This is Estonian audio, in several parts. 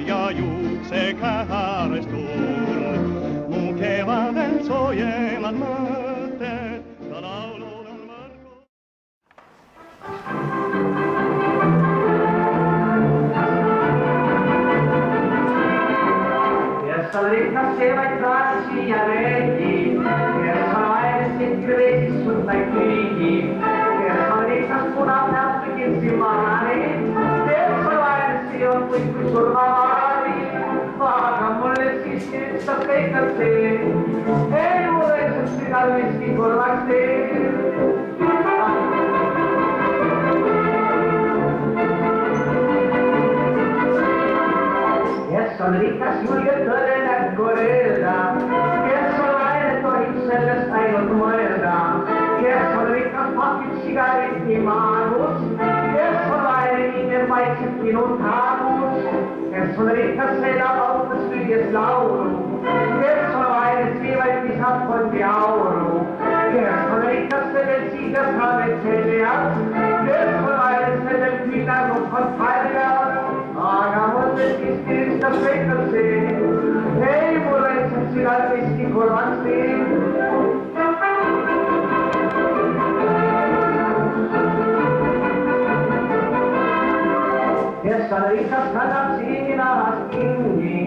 ja juuksekäärestun. Mu kevaden soojemad mõtted, ta laulul on võrgu. Kes on rikas, see vaid kraasi ja veegi, kes on aeglasid kreesis sundaid küügi, kes on rikas, kuna nähtu kitsi maani, kes on aeglasid on kui surmamaani, aga mulle siiski ükstab kõik on see, ei mulle ükstab sügal miski kurvaks tee. Kes on rikas, julge tõde näkku öelda, kes on aine, tohib sellest ainult mõelda, kes on rikas, pakib sigareti maanus, kes on aine, inimene vaikselt minu taamus, kes on rikas, sõidab autos lüües laulu, kes on aine, viivaid pisab fondi auru, kes on rikas, sellel siigas raamed seljas, kes on aine, sellel küünanud on paljad, aga mulle siiski ükstab kõik on see, ei mulle ükstab sügal miski kurvaks tee. Kes on rikas, kannab siinahast kinni,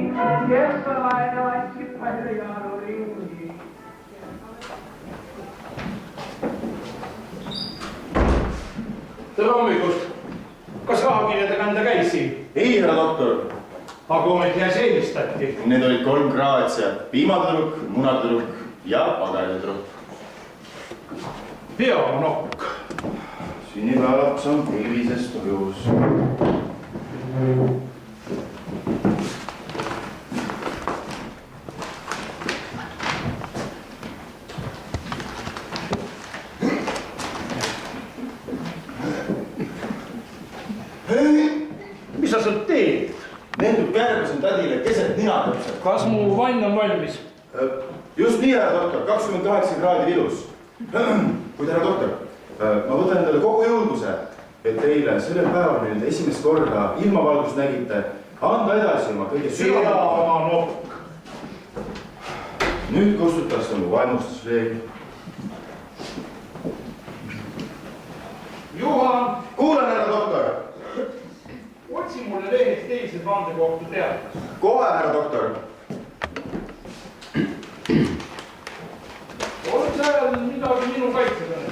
kes on aine, vaiksib palju jaanu ringi. Tere hommikust! Kas rahakirjadega enda käis siin? Ei, härra doktor. Aga ometi jäi sellistati. Need olid 3 graatsiad. Piimatõruk, munatõruk ja pagaritõruk. Peanokk. Sünnipäevaks on pilvises tujus. Mis sa seal teed? Nendub kärbasin tädile keset nina täpselt. Kas mu vann on valmis? Just nii, härra doktor, 28 kraadi vilus. Kuid härra doktor, ma võtan endale kogu jõudluse, et teile sellel päeval nüüd esimest korda ilmavalgust nägite, anda edasi oma kõige sügavama. Peanokk. Nüüd kustutas ta mu vaimustusreegli. Juhan, Kuulan, härra doktor. otsi mulle lehest teised vandekohtu teatas. Kohe, härra doktor. On seal midagi minu kaitsekõne?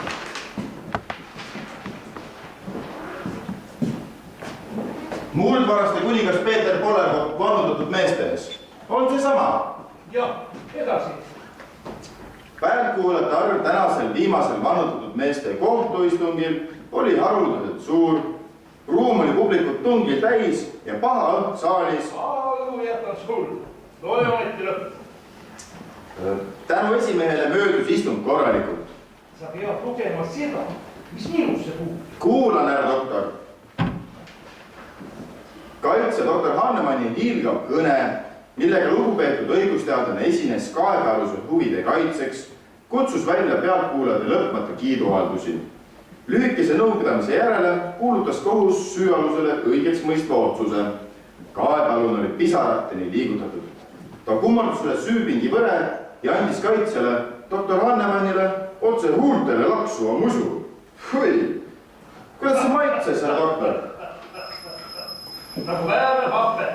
Muldvaraste kuningas Peeter Polerkop vannutatud meeste ees. On see sama? Jah, edasi. Päevkuulajate arv tänasel viimasel vannutatud meeste kohtuistungil oli haruldaselt suur. Ruum oli publikut tungil täis ja paha õhk saalis. Algu jätan sul. Ole ometi lõpp. Tänu esimehele möödus istung korralikult. Sa pead lugema seda, mis minusse puhub. Kuulan, härra doktor. Kaitse doktor Hannemanni hiilgav kõne, millega lugupeetud õigusteadlane esines kaebealuse huvide kaitseks, kutsus välja pealtkuulajate lõpmata kiiduhaldusi. Lühikese nõupidamise järele kuulutas kohus süüalusele õigeks mõistva otsuse. Kaebealune oli pisarateni liigutatud. Ta kummardas üle süüpingi võre ja andis kaitsele doktor Hannemannile otse huultele laksuva musu. Hõi! Kuidas see maitses, härra doktor? Nagu vääve hape.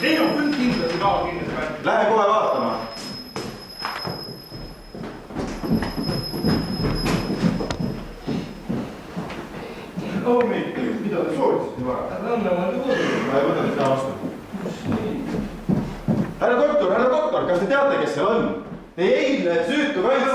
Teil on küll kindlasti ka kindlasti välja. Lähe kohe vaatama. Mida te soovitasite vara? Hannemanni kodus. Ma ei võta seda vastu. Härra doktor, kas te teate, kes seal on? Teie eile süütu kaitsi.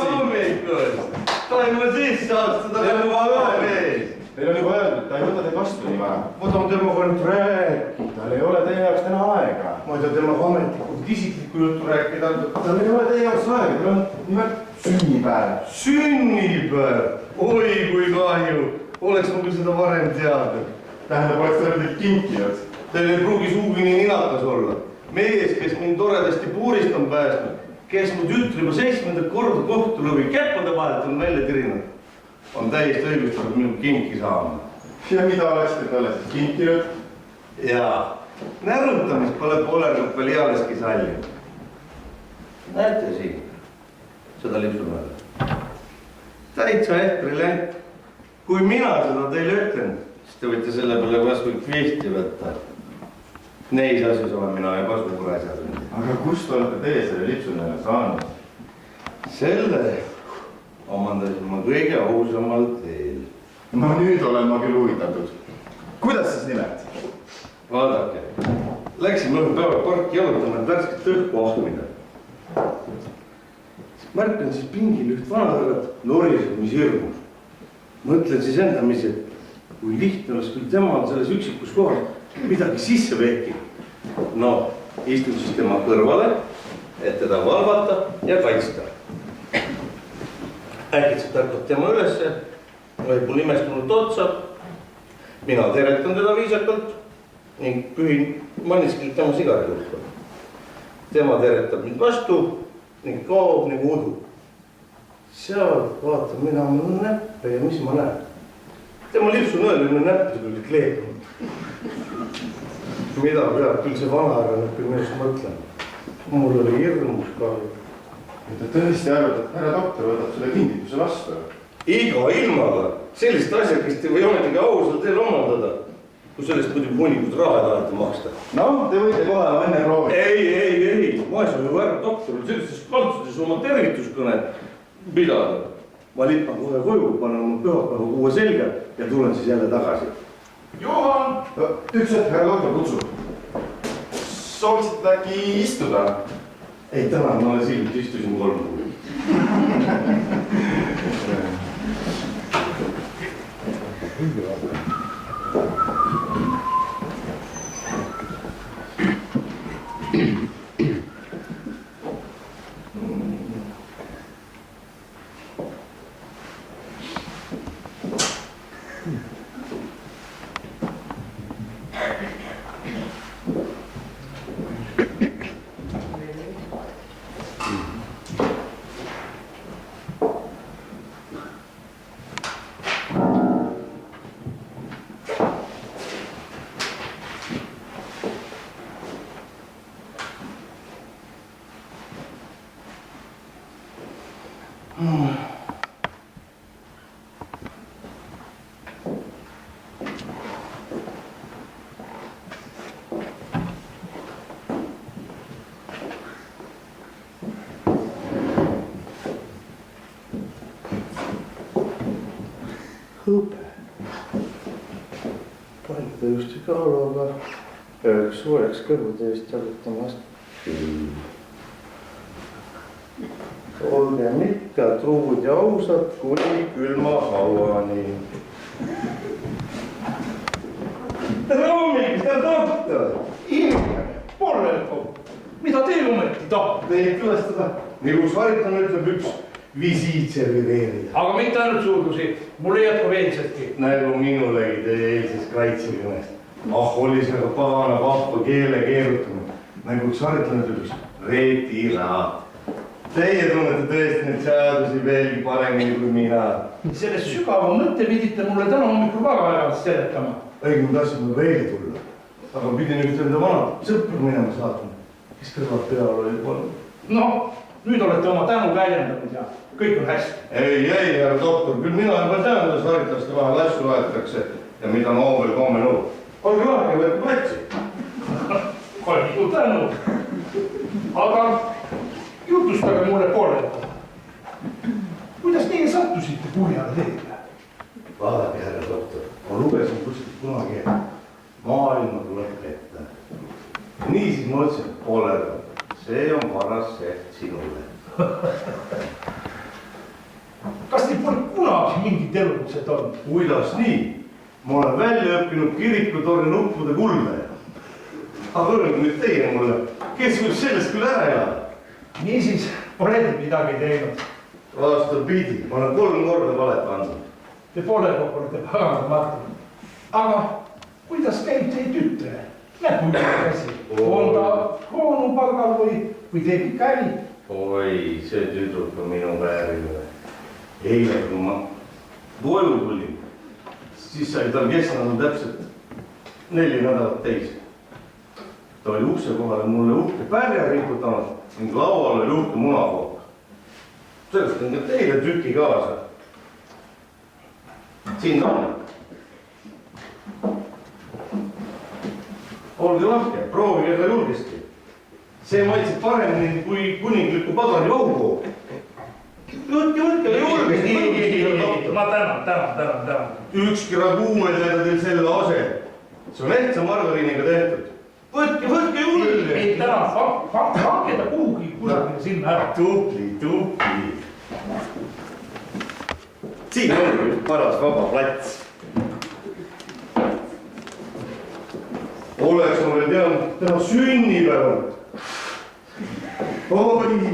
Ta ei mulle sisse astuda, ta on juba mees. Teil on juba öeldud, ta ei võta teid vastu nii vara. Võtame temaga nüüd rääkida. Tal ei ole teie jaoks täna aega. Ma ei tea temaga ametlikult isiklikku juttu rääkida. Tal ei ole teie jaoks aega, teil on nimelt sünnipäev. Sünnipäev! Oi kui kahju. Oleks ma küll seda varem teadnud. Tähendab, oleks teile teid kinkinud. Teil ei pruugi suugi nii ninakas olla. Mees, kes mind toredasti puurist on päästnud, kes mu tütre juba 7. korda kohtulõvi käppade vahelt on välja tirinud, on täiesti õigustatud minu kinki saama. Ja mida oleksite talle siis kinkinud? Jaa, närutamist pole Polergup veel ealeski sallinud. Näete siin, seda lipsunäle. Täitsa ehtrilänt. Kui mina seda teile ütlen, siis te võite selle peale kas või kvihti võtta. Neis asjus olen mina juba suur asjad. Aga kust olete teie selle lipsunäle saanud? Selle omandasin ma kõige ausamal teel. No nüüd olen ma küll huvitatud. Kuidas siis nimelt? Vaadake, läksime ühe päeva parki jalutama, et värsket õhku ahmida. Märkan siis pingil üht vanahärrat loriseb, mis hirmus. Mõtlen siis endamisi, et kui lihtne oleks küll temal selles üksikus kohas midagi sisse vehkida. No, istun siis tema kõrvale, et teda valvata ja kaitsta. Äkitselt ärkab tema ülesse, võib mul imestunud otsa. Mina teretan teda viisakalt ning pühin manniskilt tema sigarilutko. Tema teretab mind vastu ning kaob nagu udu. Seal vaatan mina oma näppe ja mis ma näen. Tema lipsunõel on näppide küll kleepunud. Mida peab küll see vanahärra näppi meest mõtlen? Mul oli hirmus kahju. Te tõesti arvate, et härra doktor võtab selle kingituse vastu? Iga ilmaga sellist asjakest ei või ometigi ausalt teel omandada, kui sellest muidugi mõnikud raha tahate maksta. No, te võite kohe enne proovi. Ei. Ma ei saa ju härra doktoril sellistes kaltsudes oma tervituskõnet pidada. Ma lipan kohe koju, panen oma pühapäeva kuue selga ja tulen siis jälle tagasi. Juhan! Üks hetk, härra doktor kutsub. Soovisid äkki istuda? Ei, tänan, ma olen silmit istusin 3 kuud. Hõbe. Palju ta just ei kaalu, aga ööks soojaks kõrvude eest jalutamast. Olgem ikka truud ja ausad kuni külma hauani. Tere hommikust, härra doktor! Inimene, Polergup, mida teil ometi tahab? Teid külastada, nagu Saritan ütleb, üks visiit servireerida. Aga mitte ainult suurdusi, mul ei jätku veelsetki. Nagu minulegi teie eilses kaitsekõnest. Oli see aga pagana vahva keele keerutamine. Nagu Saritan ütleb, üks retiraat. Teie tunnete tõesti neid seadusi veelgi paremini kui mina. Selles sügava mõtte pidite mulle täna hommikul väga aegast seletama. Õige, ma tahtsin mulle veeli tulla. Aga pidin üks enda vana sõpru minema saatma, kes kõrvalt peal oli polnud. Noh, nüüd olete oma tänu väljendanud ja kõik on hästi. Ei, härra doktor, küll mina juba tean, kuidas haritaste vahel asju aetakse ja mida Noobel komme nõu. Olge lahke, võeti platsi. Palju tänu. Aga jutustage mulle Polergup. Kuidas teie sattusite kurjale teele? Vaadake, härra doktor, ma lugesin kuskilt kunagi, et maailma tuleb ette. Nii siis ma ütlesin, et Polergup, see on paras seht sinule. Kas teil pole kunagi mingit elukutset olnud? Kuidas nii? Ma olen välja õppinud kirikutorni nuppude kuldaja. Aga öelge nüüd teie mulle, kes võib sellest küll ära elada? Niisiis, pole te midagi teinud. Vastupidi, ma olen 3 korda valet andnud. Te Polergup olete paganamatu. Aga kuidas käib teie tütre? Näpuga käsi. On ta kroonupalgal või teeb ikka äri? Oi, see tüdruk on minu vääriline. Eile, kui ma koju tulin, siis sai tal kestnud täpselt 4 nädalat täis. ta oli ukse kohale mulle uhke pärja riputanud ning laual oli uhke munakook. Sellest on ka teile tüki kaasa. Siin ta on. Olge lahke, proovige ka julgesti. See maitseb paremini kui kuningliku padani vaugu. Võtke julgesti. Ma tänan. Ükski raguu ei täida teil selle ase. See on ehtsa margariiniga tehtud. Võtke julgesti. Ei tänan, pange ta kuhugi kusagile sinna ära. Tupli. Siin on üks paras vaba plats. Oleks ma veel teadnud täna sünnipäeval. Oi!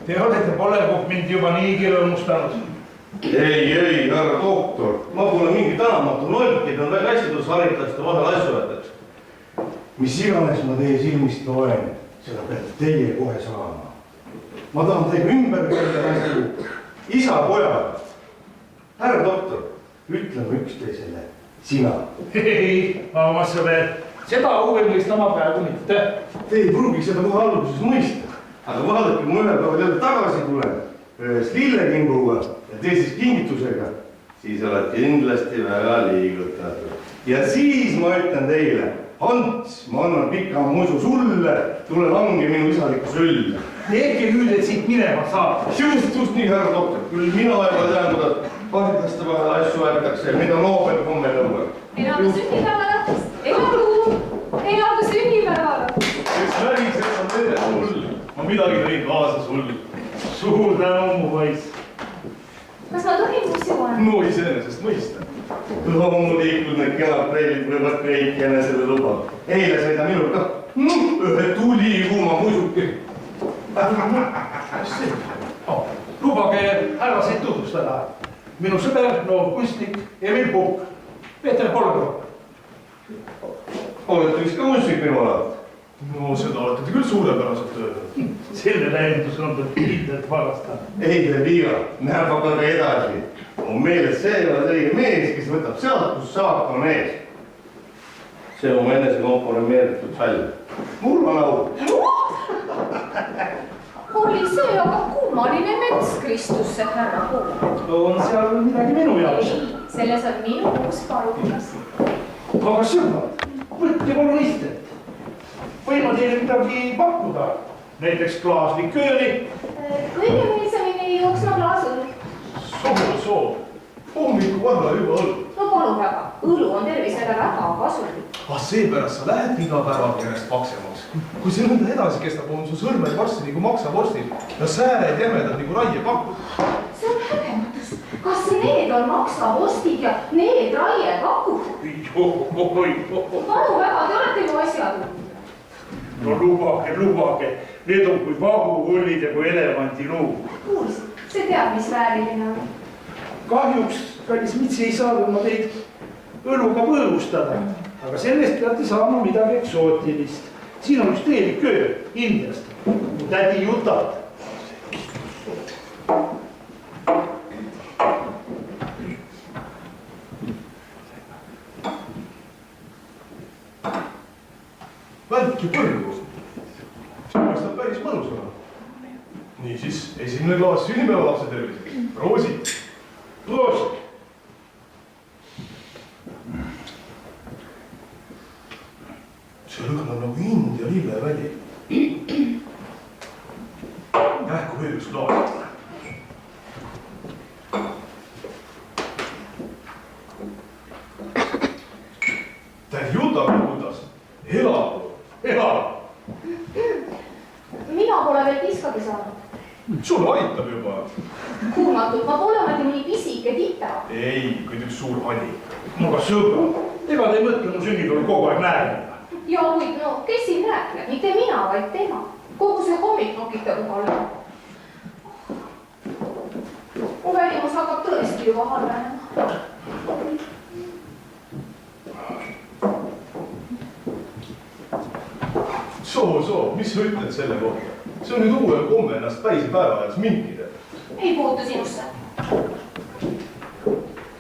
Te olete Polekop mind juba niigi rõõmustanud. Ei, härra doktor. Ma pole mingi tänamatu nolk, et on väga hästi tulles haritlaste vahel asju võtaks. Mis iganes ma teie silmist loen, seda peate teie kohe saama. Ma tahan teiega ümber käia nagu isa pojad. Härra doktor, ütleme üksteisele sina. Ei, ma veel seda uuendust oma praegu mitte. Te ei pruugi seda kohe alguses mõista. Aga vaadake, kui ma ühel päeval jälle tagasi tulen, ühes lillekimbuga ja teises kingitusega, siis oled kindlasti väga liigutatud. Ja siis ma ütlen teile, Ants, ma annan pika musu sulle, tule lange minu isalikku sülle. Tehke nüüd, et siit minema saab. Just nii, härra doktor, küll mina juba tean, kuidas vahetlaste vahel asju võetakse, mida Nobel komme nõuab. Elagu sünnipäevale! Elagu sünnipäevale! Kes värised on tere hull, ma midagi tõin kaasa sul. Suur tänu, mu poiss. Kas ma tohin mussi panna? No iseenesest mõista. Loomulikult need kenad preilid võivad kõik jänesele luba. Eile sai ta minul ka ühe tulikuuma muisuki. Lubage härraseid tutvustada. Minu sõber, noor kunstnik Emil Pukk, Peeter Polekop. Olete vist ka muusik minu alalt? No seda olete te küll suurepäraselt öelnud. Selle tähendus on ta kindlalt varastada. Ei te viga, näeb aga ka edasi. On meeles see õige mees, kes võtab sealt, kus saak on ees. See on mu enese komponeeritud sall. Mul on au. Oli see aga kummaline mets Kristusse, härra Pukk. On seal midagi minu jaoks? Ei, selles on minu uus palukas. Aga sõbrad, võtke palun istet. Võin ma teile midagi pakkuda? Näiteks klaas likööri. Kõige meelsamini jooksma klaas õlu. Soo. Hommiku valla juba õlu. No palun väga, õlu on tervisele väga kasulik. Seepärast sa lähedki iga päevaga järjest paksemaks. Kui see nõnda edasi kestab, on su sõrmed varsti nagu maksavorstil ja sääred jämedad nagu raiepakud. See on häbematus. Kas need on maksavostid ja need raiepakud? Palun väga, te olete ju asjatundjad. No lubage. Need on kui vahuhullid ja kui elevandi luu. Kuulsin, see teab, mis vääriline on. Kahjuks, kallis Mitsi, ei saanud ma teid õluga põõlustada, aga sellest peate saama midagi eksootilist. Siin on üks teeliköör Indiast, mu tädi Jutat. Vältki põrgu. See paistab päris mõnus olla. Niisiis, esimene klaas sünnipäeva lapse terviseks. Proosi. Proosi. See lõhnab nagu India lilleväli. Kähku veel üks klaas. Tädi Juta, kuidas? Elab. Mina pole veel kiskagi saanud. Sul aitab juba. Kuulmatud, ma pole ometi mõni pisike tita. Ei, kuid üks suur hani. No aga sõbra, ega te ei mõtle mu sünnipäeval kogu aeg näema. Ja kuid, no kes siin rääkib? Mitte mina, vaid tema. Kogu see hommik nokitab mulle. Mu välimus hakkab tõesti juba halvenema. Soo, mis sa ütled selle kohta? See on nüüd uuel komme ennast päisipäeva ajal sminkida. Ei puutu sinusse.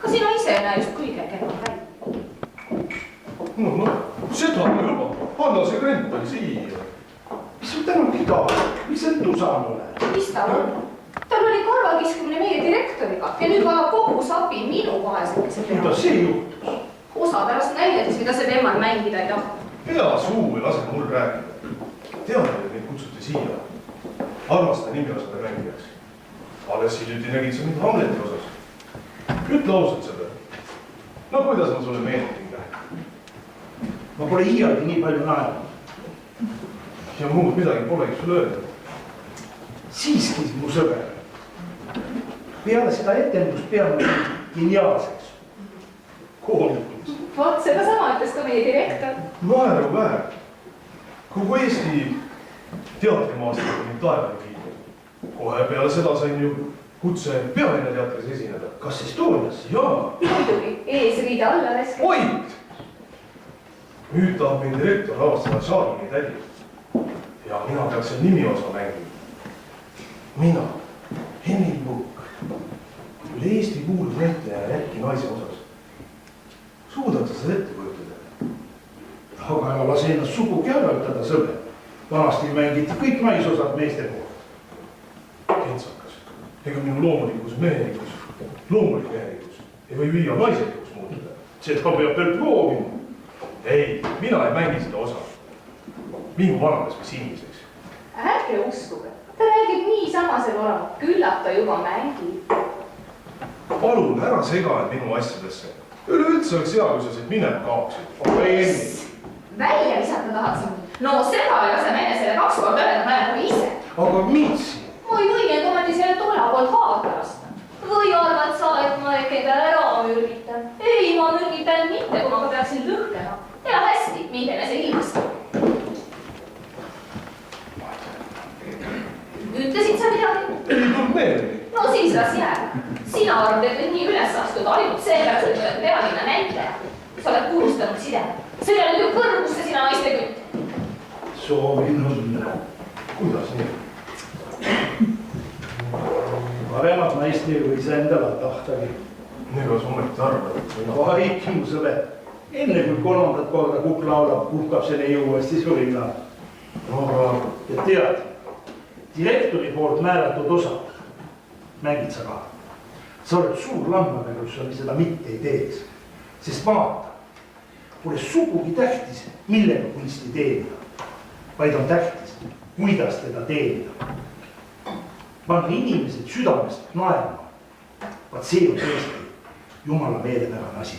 Ka sina ise ei näe just kõige kehva välja. No, seda ei luba. anna see krempel siia. Mis sul täna pida? Mis see tusan ole? Mis tal on? Tal oli karvakiskumine meie direktoriga ja nüüd vajab kogu sapi minu vaesekese peale. Kuidas see juhtus? Osa pärast näidetes, mida see temal mängida ei taha. Hea suu ei lase mul rääkida. Tead, et neid kutsuti siia. Armasta nimiosade mängijaks. Alles hiljuti nägid sa mind Hamleti osas. Ütle ausalt seda. No kuidas ma sulle meelditin? Ma pole iialgi nii palju naernud. Ja muud midagi polegi sulle öelda. Siiski, mu sõber. Peale seda etendust peame geniaalseks. Koolikuks. Vot seda sama ütles ka meie direktor. Naeru väär. Kogu Eesti teatrimaastik on mind taevale viidnud. Kohe peale seda sain ju kutse Pealinna teatris esineda. Kas Estonias? Jaa. Muidugi, eesriide alla läske. Oit! Nüüd tahab meil direktor avastada Šaaroni tädi. Ja mina peaks seal nimiosa mängima. Mina, Henning Pukk, üle Eesti kuulus näitleja Lätki naise osas. Suudad sa seda ette kujutada? Aga ära lase ennast sugugi häältada, sõber. Vanasti mängiti kõik naisosad meeste poolt. Kentsakas. Ega minu loomulikus mehelikus, loomulik mehelikus ei või viia naiselikuks muutuda. Seda peab veel proovima. Ei, mina ei mängi seda osa. Mingu vananes või siniseks. Ärge uskuge, ta räägib niisama see olema, küllap ta juba mängib. Palun, ära sega minu asjadesse. Üleüldse oleks hea, kui sa siit minema kaoksid. Aga Enni. Välja visata tahad sa mind? No seda ei lase mene selle 2 korda öelda, ma olen ise. Aga mis? Ma ei või end ometi selle tola poolt haata lasta. Või arvad sa, et ma äkki ära mürgitan? Ei, ma mürgitan mitte, kui ma ka peaksin lõhkema. Ja hästi, mind enese ilmast. Ütlesid sa midagi? Ei tulnud meelde. No siis las jääb. Sina arvad, et nii üles astuda ainult seepärast, et oled Pealinna näitleja. Sa oled purustanud side. See ei ole ju kõrgusse sina naiste kütt. Soovin õnne. Kuidas nii? Paremat naist ei või sa endale tahtagi. Ega sa ometi arvad. Vaiki mu sõber. Enne kui 3. korda kukk laulab, puhkab see neiu uuesti surina. Aga Ja tead, direktori poolt määratud osa mängid sa ka. Sa oled suur lammaga, kus sa seda mitte ei teeks. Sest vaata, pole sugugi tähtis, millega kunsti teenida, vaid on tähtis, kuidas teda teenida. Panna inimesed südamest naerma. Vaat see on tõesti Jumala meelepärane asi.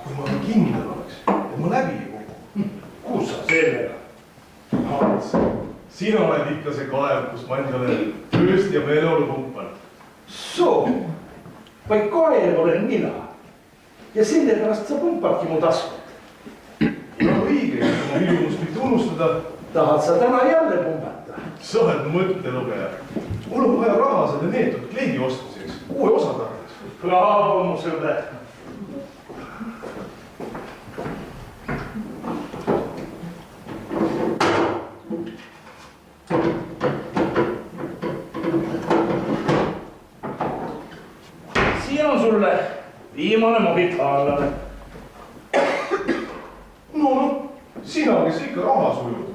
kui ma kindel oleks, et ma läbi ei kuku. Kus sa sellega? Hans, sina oled ikka see kaev, kus ma endale tööst ja meeleolu pumpan. Soo, vaid kaev olen mina. Ja sellepärast sa pumpadki mu taskut. No õige, et ma ilmust mitte unustada. Tahad sa täna jälle pumbata? Sa oled mõttelugeja. Mul on vaja raha selle neetud kleidi ostmiseks. Uue osa tarvis. Bravo, mu sõber. Siin on sulle viimane mohikaanlane. No, sina, kes ikka raha sujud.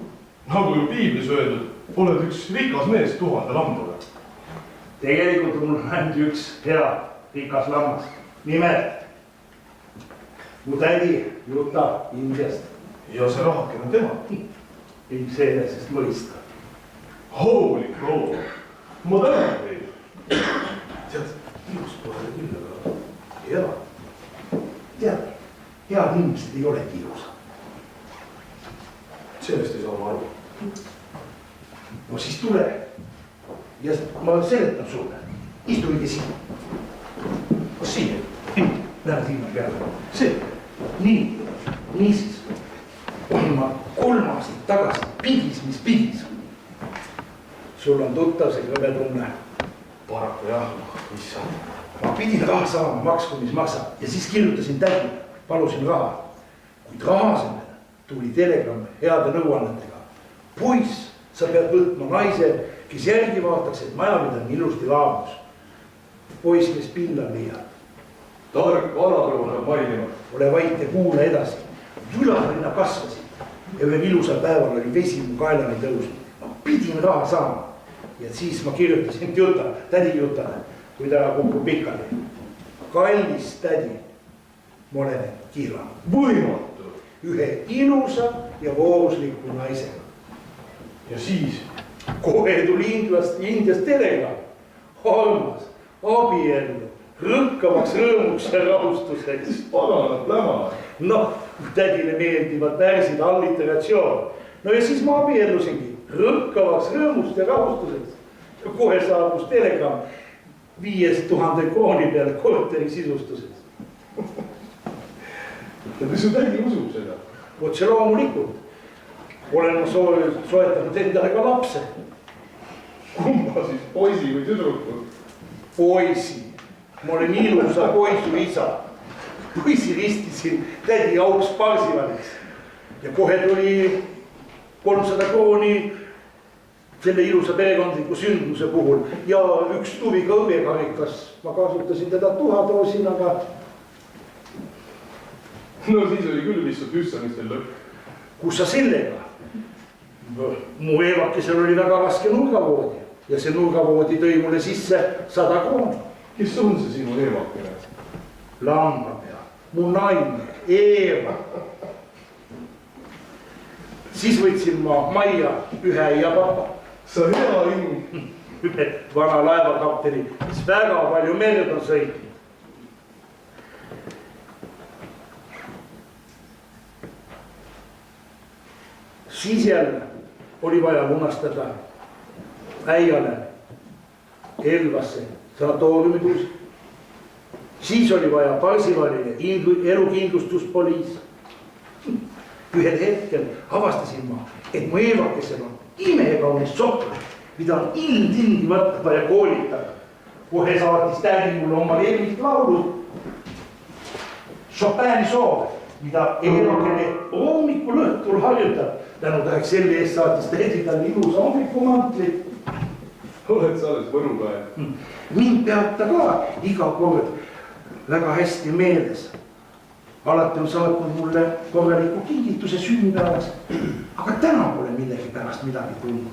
Nagu ju piiblis öeldud, oled üks rikas mees 1000 lambaga. Tegelikult on mul ainult üks hea rikas lammas. Nimelt, mu tädi Juta Indiast. Ja see rahake on tema. Ilmselgest mõista. Holy crow. Ma tänan teid. Tead, ilus pole küll, aga ei ela. Tead, head inimesed ei olegi ilusa. Sellest ei saa ma aru. No siis tule. Ja ma seletan sulle. Istu õige siin. Kas siin? Lähed ilma peale. See. Nii. Niisiis. Olin ma 3 aastat tagasi pidis, mis pidis. Sul on tuttav see kõve tunne. Paraku jah, issand. Ma pidin raha saama, maksku mis maksab. Ja siis kirjutasin tädi. Palusin raha. Kuid raha asemel tuli telegramm heade nõuannetega. Poiss, sa pead võtma naise, kes järgi vaataks, et majamid on ilusti laavus. Poiss, kes pilla liiab. Tark vanaproua peab mainima. Ole vait ja kuula edasi. Jülarinna kasvasid. ja ühel ilusal päeval oli vesi mu kaelani tõusnud. Ma pidin raha saama. Ja siis ma kirjutasin tädi jutale, kui ta kukub pikali. Kallis tädi, ma olen kiiranud. Võimatu. Ühe ilusa ja voorusliku naisega. Ja siis? Kohe tuli Indiast telegramm. Armas, abiellu, rõkkavaks rõõmuks ja rahustuseks. Paganat läma. Noh, tädile meeldivad värsid, alliteratsioon. No ja siis ma abiellusingi. Rõkkavaks rõõmust ja rahustuseks. Ja kohe saabus telegramm 5000 krooni peale korteri sisustuseks. Ja su tädi usub seda? Otse loomulikult. Olen ma soetanud endale ka lapse. Kumma siis, poisi või tüdruku? Poisi. Ma olen ilusa poisu isa. Poisi ristisin tädi auks Parsivaliks. Ja kohe tuli 300 krooni selle ilusa perekondliku sündmuse puhul ja üks tuviga õbekarikas. Ma kasutasin teda tuhadoosina, aga... No siis oli küll lihtsalt üssamistel lõpp. Kus sa sellega? Mu eevakesel oli väga raske nurgavoodi ja see nurgavoodi tõi mulle sisse 100 krooni. Kes on see sinu eevakene? Lambapea, mu naine, Eeva. Siis võtsin ma majja ühe äiapapa. Sa hea ilm. Ühe vana laevakapteni, mis väga palju merd on sõitnud. Siis jälle oli vaja lunastada äiale Elvasse sanatooriumidus. Siis oli vaja Parsivalile elukindlustuspoliis. Ühel hetkel avastasin ma, et mu eevakesel on imekaunis sokk, mida on ilmtingimata vaja koolitada. Kohe saatis tädi mulle oma lemmik laulud. Chopini soov, mida eevakene hommikul õhtul harjutab. Tänu tahaks selle eest saatis tädi talle ilusa hommikumantli. Oled sa alles võrukaja? Mind peab ta ka iga kord väga hästi meeles. Alati on saatnud mulle korraliku kingituse sünnipäevaks, aga täna pole millegi pärast midagi tulnud.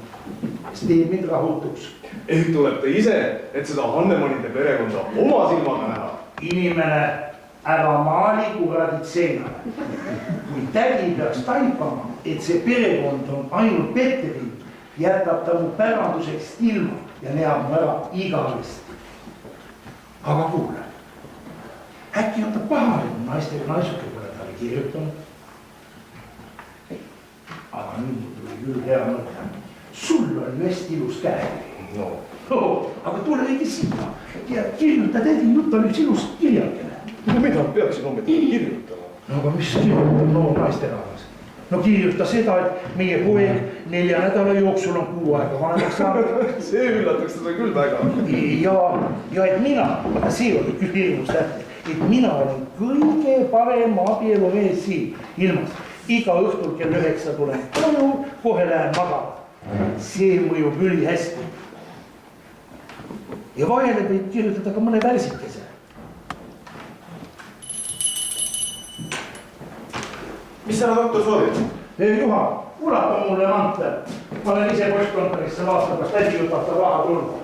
See teeb mind rahutuks. Ehk tuleb ta ise, et seda Hannemanide perekonda oma silmaga näha. Inimene ära maali kuradi tseenale. Kui tädi peaks taipama, et see perekond on ainult Petteri, jätab ta mu päranduseks ilma ja neab mu ära igavesti. Aga kuule. Äkki on ta pahane, kui naistega naisuke pole talle kirjutanud. Aga nüüd tuli küll hea mõte. Sul on ju hästi ilus käe. No. Aga tule õige sinna ja kirjuta tädi jutale üks ilus kirjakene. No mida peaksin ometigi kirjutama? No aga mis kirjutab noor naisterahvas? No kirjuta seda, et meie poeg 4 nädala jooksul on 6 aega vanemaks saanud. See üllataks teda küll väga. Ja et mina, see oli küll ilmus tähti, et mina olen kõige parem abielumees siin ilmas. Iga õhtul kell 9 tulen koju, kohe lähen magama. See mõjub üli hästi. Ja vahele võib kirjutada ka mõne värsikese. Mis sa doktor soovid? Juha, ulata mulle mantel. Ma olen ise postkontorisse vaatamas, tädi jutab ta raha tulnud.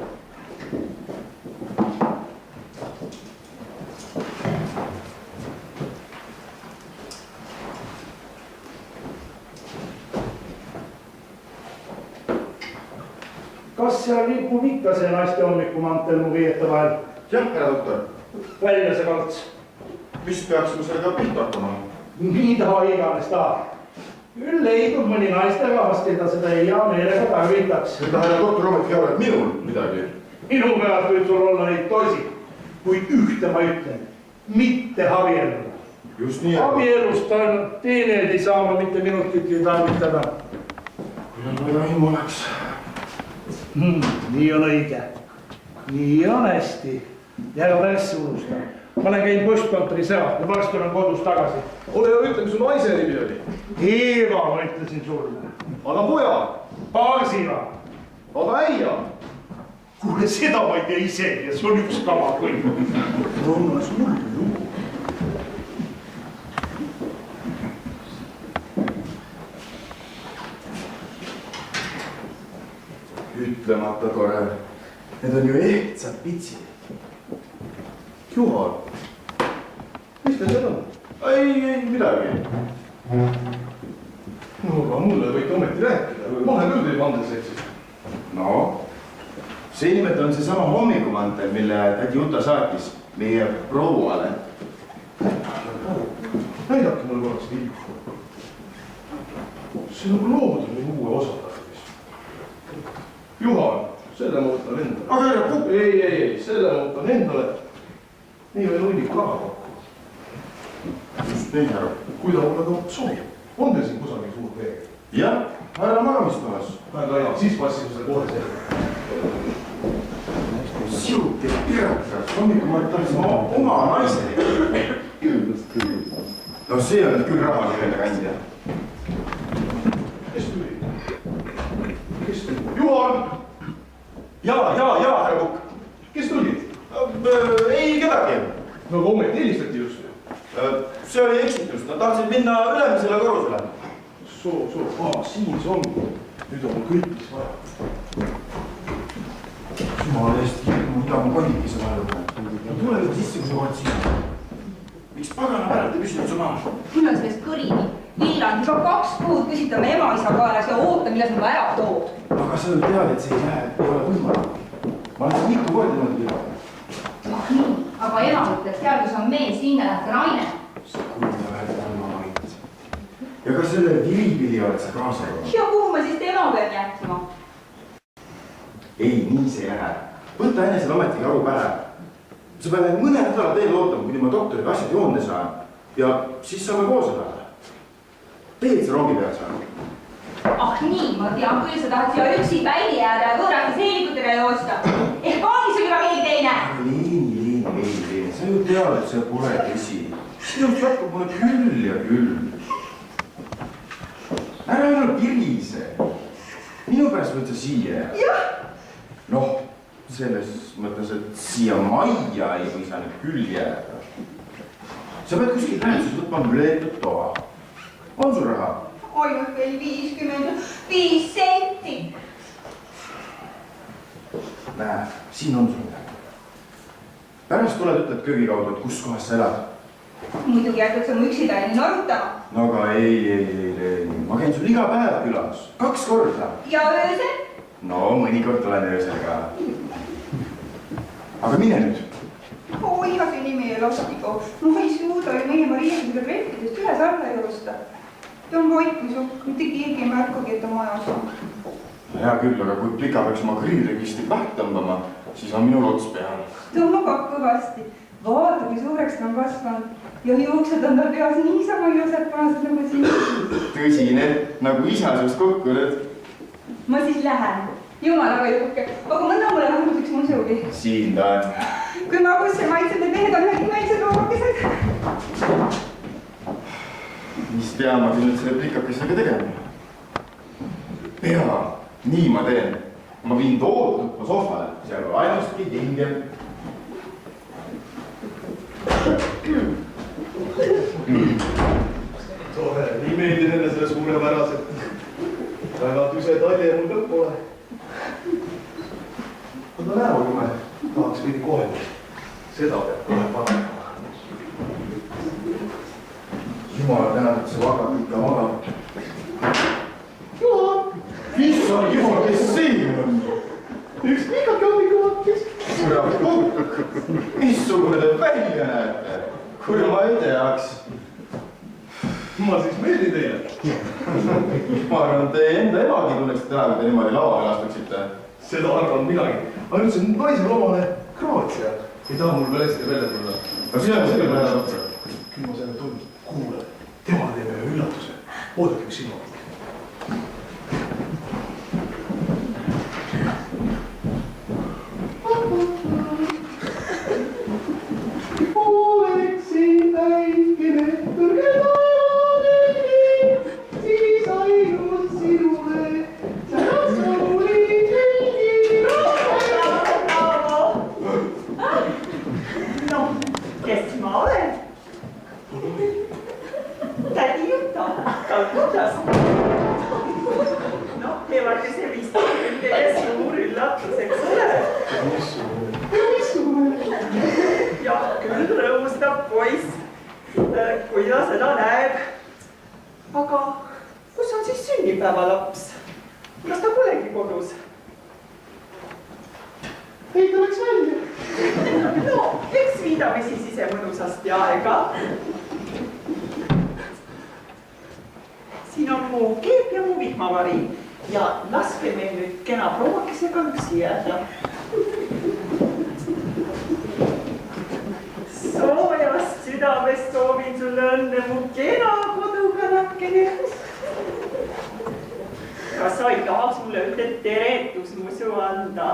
Kas seal ripub ikka see naiste hommikumantel mu riiete vahel? Jah, härra doktor. Välja see kalts. Mis peaksime sellega pihta hakkama? Mida iganes ta. Küll leidub mõni naisterahvas, keda seda hea meelega tarvitaks. Mida härra doktor ometi arvab minul midagi? Minu pealt võib sul olla neid tosi, kuid ühte ma ütlen, mitte abielluda. Just nii. Abielust teeneid ei saa ma mitte minutitki tarvitada. Kui on väga ilm oleks. Nii on õige. Nii on hästi. Ja ära värssi unusta. Ma olen käinud postkontoris ära ja varsti olen kodus tagasi. Ole ja ütle, mis su naise nimi oli. Eeva, ma ütlesin sulle. Aga poja. Parsina. Aga äia. Kuule, seda ma ei tea ise ja see on üks kama kõik. Rõunas mulle lugu. Ütlemata tore. Need on ju ehtsad pitsid. Juhan, mis teil seal on? Ei midagi. No aga mulle võite ometi rääkida. Ma olen küll teie mandelsetsis. No, see nimelt on seesama hommikumantel, mille tädi Juta saatis meie prouale. Näidake mulle korraks vilku. See nagu loodumi uue osa tarvis. Juhan, selle ma võtan endale. Aga ära kukk! Ei, selle ma võtan endale. Nii veel hunnik raha kokku. Just nii, härra. Kui ta mulle ka sobib. On teil siin kusagil suur peeg? Jah, härra magamistoas. Väga hea, siis passime selle kohe selga. Siuke pirakas. Hommikumantel tahtsin oma naisele. No see on küll raha kellele kandja. Kes tuli? Juhan! Jaa, härra Kukk. Kes tuli? Ei kedagi. No aga ometi helistati just. See oli eksitus. Nad tahtsid minna ülemisele korrusele. Soo. Siin see on. Nüüd on mul kõik, mis vaja. Jumala eest, mida ma kondikese vahel olen. Tule juba sisse, kui sa oled siin. Miks pagana pärast ei püsinud su maha? Mul on sellest kõrini. Villand, juba 2 kuud küsitame ema-isa kaelas ja oota, millal sa mulle ära tood. Aga sa ju tead, et see ei ole võimalik. Ma olen siin mitu korda niimoodi teha. Ah nii, aga ema ütleb, seal kus on mees, sinna läheb ka naine. Sa kuulda vähemalt oma maid. Ja kas selle vilipili oled sa kaasa olnud? Ja kuhu ma siis tema pean jätma? Ei, nii see ei lähe. Võta enesele ometigi aru pähe. Sa pead mõne nädala teel ootama, kuni ma doktoriga asjad joonde saan. Ja siis saame koos elada. Teed sa rongi peal saanud? Ah nii, ma tean küll, sa tahad siia üksi päini jääda ja võõraste seelikutega joosta. Ehk ongi sul juba keegi teine? Leeni. Sa ju tead, et see pole tõsi. Sinust jätkub mulle küll ja küll. Ära ainult pirise. Minu pärast võid sa siia jääda. Jah. Noh, selles mõttes, et siia majja ei või sa nüüd küll jääda. Sa pead kuskilt läheduses võtma löötud toa. On sul raha? Ainult veel 55 senti. Näe, siin on sul midagi. Pärast tuled ütled köögi kaudu, et kus kohas sa elad. Muidugi jätad sa mu üksipäini norutama. No aga ei. Ma käin sul iga päev külas. 2 korda. Ja öösel? No, mõnikord tulen öösel ka. Aga mine nüüd. Oi, iga see nimi ei lastigu. Ma ei suuda ju meie Mariaga treppidest üles alla joosta. Ta on vaikisu, mitte keegi ei märkagi, et ta majas on. Hea küll, aga kui pika peaks oma kõriregistri päht tõmbama, siis on minul ots peal. Tõmbab kõvasti. Vaata, kui suureks ta on kasvanud. Ja juuksed on tal peas niisama ilusad panased nagu siin. Tõsine, nagu isa sinust kokku oled. Ma siis lähen. Jumalaga juhke. Aga mõnda mulle vähemalt üks musugi. Siin ta on. Kui magusse maitsed, need mehed on ühed imelised loomukesed. Mis pean ma küll nüüd selle plikakesega tegema? Pea, nii ma teen. Ma viin tood tuppa sohvale, seal on ainustki hingel. Tore, nii meeldin enne selle suurepäraselt. Väga tüse talje mul ka pole. Aga näojume tahaks veidi kohendada. Seda peab kohe parandama. Jumal tänatud, see vagab ikka magab. Juhan! Issand jumal, kes see on? Üks pikake hommikumatkis. Kurat kukk, missugune te välja näete? Kui ma ei teaks. Ma siis meeldin teile. Ma arvan, et teie enda emagi tunneks täna, kui te niimoodi lavale astuksite. Seda arvan minagi. Aga nüüd see naisel omane Kroatsia ei taha mul veel hästi välja tulla. No see on selline väga otsa. Küll ma selle tundnud. Kuule, tema teeme ühe üllatuse. Oodake üks silma. Oleksin väikene kõrge taevani, siis ainult sinule säästa oli kõigi. No, kes ma olen? Tädi Juta, ka kuidas? Eelake see vist on teie suur üllatus, eks ole? Jah, küll rõõmustab poiss, kui ta seda näeb. Aga kus on siis sünnipäevalaps? Kas ta polegi kodus? Ei ta läks välja. No, eks viidame siis ise mõnusasti aega. Siin on mu keep ja mu vihmavari ja laske meil nüüd kena provakesega üksi jääda. Soojast südamest soovin sulle õnne mu kena kodukanakene. Kas sa ei tahaks mulle ühte teretusmusu anda?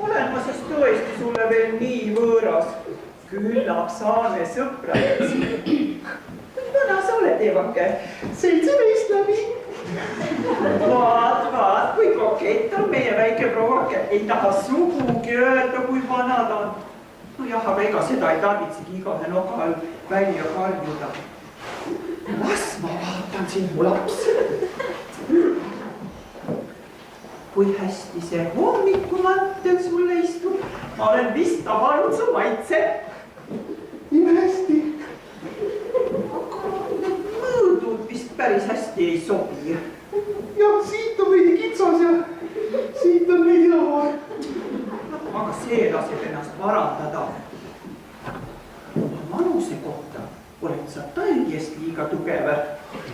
Olen ma siis tõesti sulle veel nii võõras. Küllap saame sõpradeks. Vana sa oled, Eevake? 17 läbi. Vaat, kui kokett on meie väike provake. Ei taha sugugi öelda, kui vana ta on. No jah, aga ega seda ei tarvitsegi igahe noka all välja karjuda. Las ma vaatan sind, mu laps. Kui hästi see hommikumantel sulle istub. Ma olen vist tabanud su maitse. Nii hästi. Aga need mõõdud vist päris hästi ei sobi. Jah, siit on veidi kitsas ja siit on veidi laval. Aga see laseb ennast parandada. Oma vanuse kohta oled sa täiesti liiga tugev.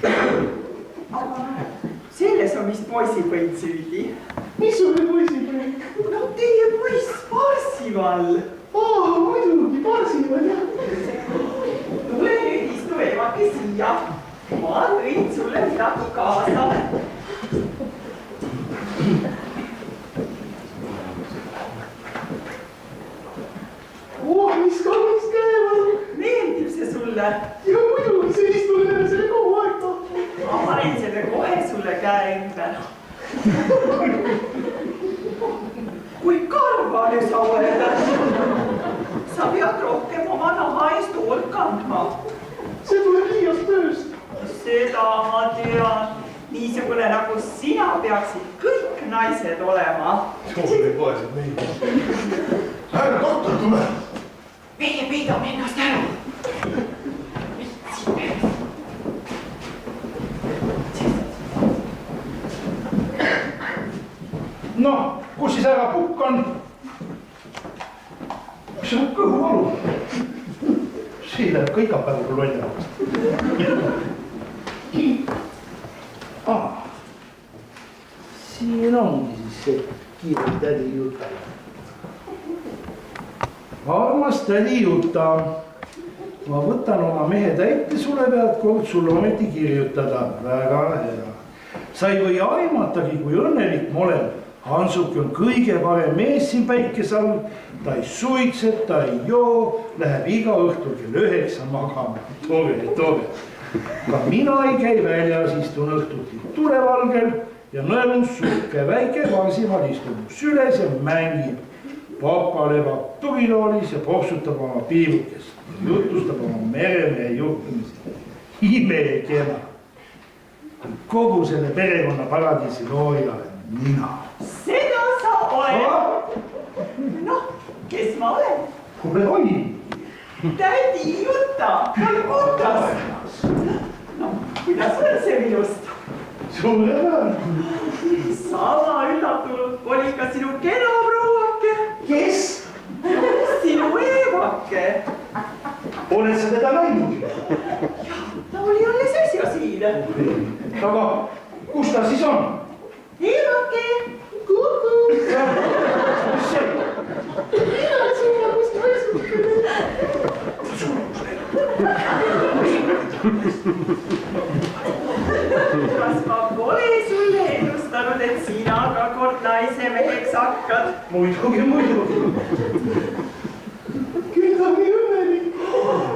Aga selles on vist poissipõld süüdi. Mis oli poissipõld? No teie poiss Parsival. Muidugi, Parsival, jah. Tule nüüd istu Eevake siia. Ma tõin sulle midagi kaasa. Mis kaunis käevad. Meeldib see sulle? Ja muidugi, see istuline selle kogu aeg tahta. Ma panen selle kohe sulle käe ümber. Kui karvane sa oled. Sa pead rohkem oma naha eest hoolt kandma. See tuleb liiast tööst. Seda ma tean. Niisugune nagu sina peaksid kõik naised olema. Sulle poesed meid. Härra doktor tuleb. Meie peidame ennast ära. Noh, kus siis ära pukk on? Mis on kõhuvalu? See läheb ka iga päev kui loll ära. Siin ongi siis see kiire tädi Juta. Armas tädi Juta, ma võtan oma mehe täite sulle pealt kord sulle ometi kirjutada. Väga hea. Sa ei või aimatagi, kui õnnelik ma olen. Hansuki on kõige parem mees siin päikese all. Ta ei suitset, ta ei joo, läheb iga õhtul kell 9 magama. Tore. Ka mina ei käi väljas, istun õhtuti tulevalgel ja nõelun suhke. Väike Parsival istub mu süles ja mängib. Papa lebab tugitoolis ja popsutab oma piibukest. Jutustab oma meremehe juhtumisi. Imekena. Kogu selle perekonna paradiisi looja olen mina. Seda sa oled. Noh, kes ma olen? Kuule, oi! Tädi Juta, Kalkutas. No, kuidas on see minust? Suurepärane. Sama üllatunud oli ka sinu kena prouake. Kes? Sinu Eevake. Oled sa teda näinud? Ta oli alles äsja siin. Aga kus ta siis on? Eevake, kuku. Mis see? Mina sinna kust võistkene. Kas ma pole sulle ennustanud, et sina ka kord naise meheks hakkad? Muidugi. Küll ta nii õnnelik.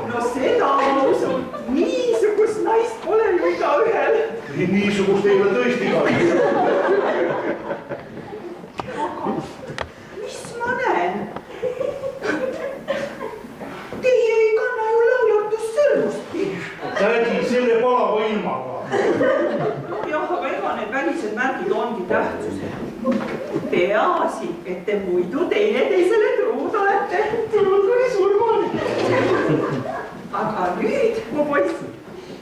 No seda ma usun, niisugust naist pole ju igaühel. Niisugust ei ole tõesti ka. Aga mis ma näen? Teie ei kanna ju laulatus sõrmustki. Tädi, selle palava ilmaga. jah, aga ega need välised märgid ongi tähtsuse. Peaasi, et te muidu teineteisele truud olete. Truud kuni surmani. Aga nüüd, mu poiss,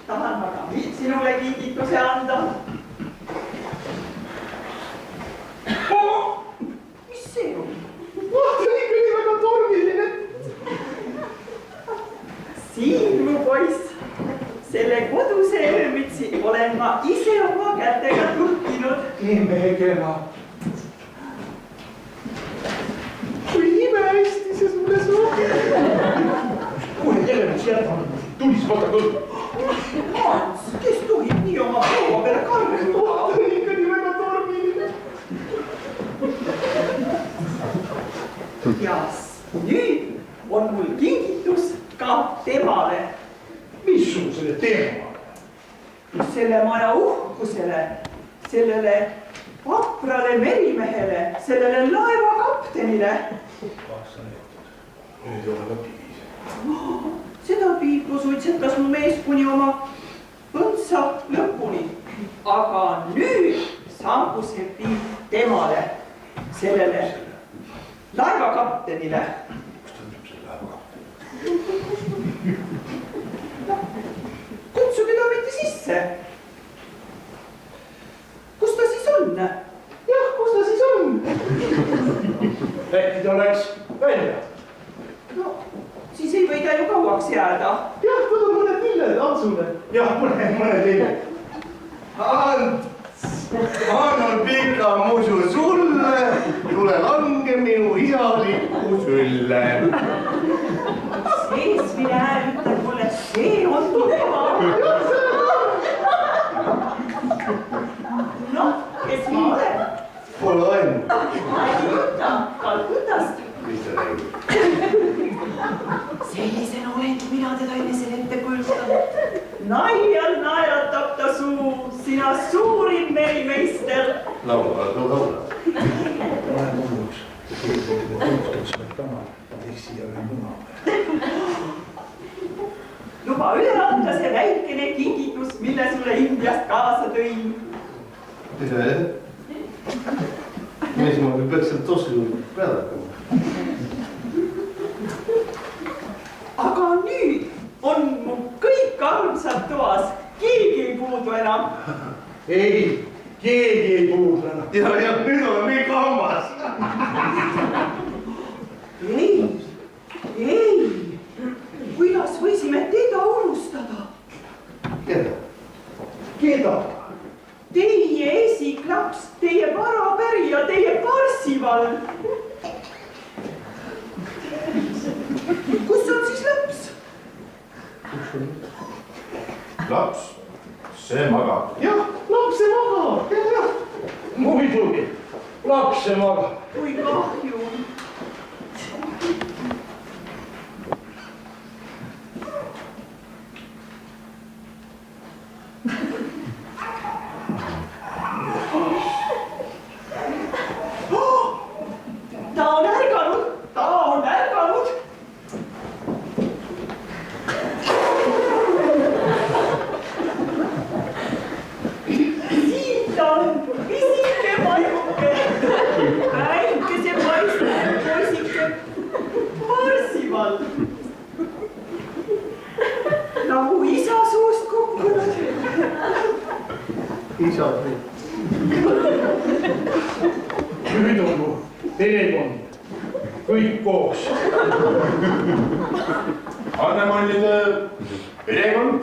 tahan ma ka sinule kingituse anda. Mis see on? Vaata, ikka nii väga tormiline. Siin, mu poiss, selle koduse öömütsi olen ma ise oma kätega tuhkinud. Imekena. Kui ime hästi see sulle sobib. Kohe Jeremus jätame. Tulis võta kõlb. Hans, kes tohib nii oma proua peale karjuda? Vaata, ikka nii väga tormiline. Ja nüüd on mul kingitus ka temale. Missugusele teemale? Selle maja uhkusele, sellele vaprale merimehele, sellele laevakaptenile. Nüüd ei ole lõppiviis. Seda piipu suitsetas mu mees kuni oma põntsa lõpuni. Aga nüüd saabu see piip temale, sellele laevakaptenile. Kus ta ütleb selle laevakapten? Kutsuge ta mitte sisse. Kus ta siis on? Jah, kus ta siis on? Äkki ta läks välja? No, siis ei või ta ju kauaks jääda. Jah, võta mõned lilled Antsule. Jah, mõned lilled. Ants, annan pika musu sulle, tule lange minu isalikku sülle. Seesmine hääl ütleb mulle, see on tema. Noh, kes ma olen? Pole ainult. Ma ei juta, Kalkutast. Mis ta räägib? Sellisena olengi mina teda enesele ette kujutanud. Naljal naeratab ta suu, sina suurim merimeister. Laula, laula. Lähe hulluks. Kohtuks veel täna. Teeks siia ühe mõna. Luba üle anda see väikene kingitus, mille sulle Indiast kaasa tõin. Tere. Mees, ma peaks sealt tossu peale hakkama. Aga nüüd on mu kõik armsad toas, keegi ei puudu enam. Ei, keegi ei puudu enam. Ja nüüd olen kõik hammas. Ei, kuidas võisime teda unustada? Keda? Keda? Teie esiklaps, teie varapärija, teie Parsival. Kus on siis laps? laps, see magab. Jah, lapse magab. Jah, muidugi. Lapse magab. Kui kahju. Ta on ärganud. Siin ta on, pisike paimuke, väikese paistab poisike Parsival. Nagu isa suust kukkunud. Isa. Nüüd on mu telekond. Kõik koos. Annemannide perekond.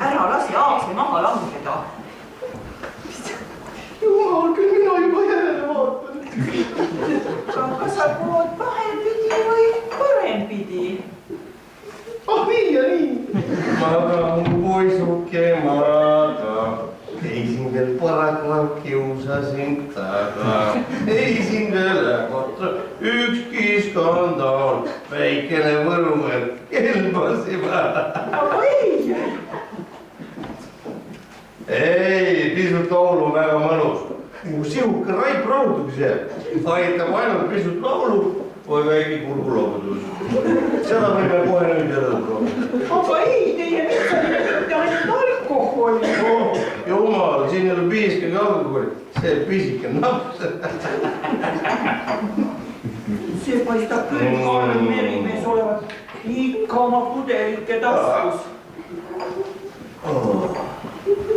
ära lase aase maha langeda. Jumal, küll mina juba järele vaatan. Kas sa pood vahepidi või parempidi? Ah, nii ja nii. Maga mu poisuke maga, ei siin veel paraku kiusasin taga. Ei siin veel ähvata ükski skandaal, väikene võrumäel kelbasime. Aga ei. Ei, pisut laulu on väga mõnus. Mu sihuke raip rahutumise aitab ainult pisut laulu või väike kurgulabudus. Seda võime kohe nüüd jälle proovida. Aga ei, teie mitte ainult alkoholi. Jumal, siin ei ole piiskagi alkoholi, see pisike naps. See paistab küll Kaarel Merimees olevat ikka oma pudelike taskus.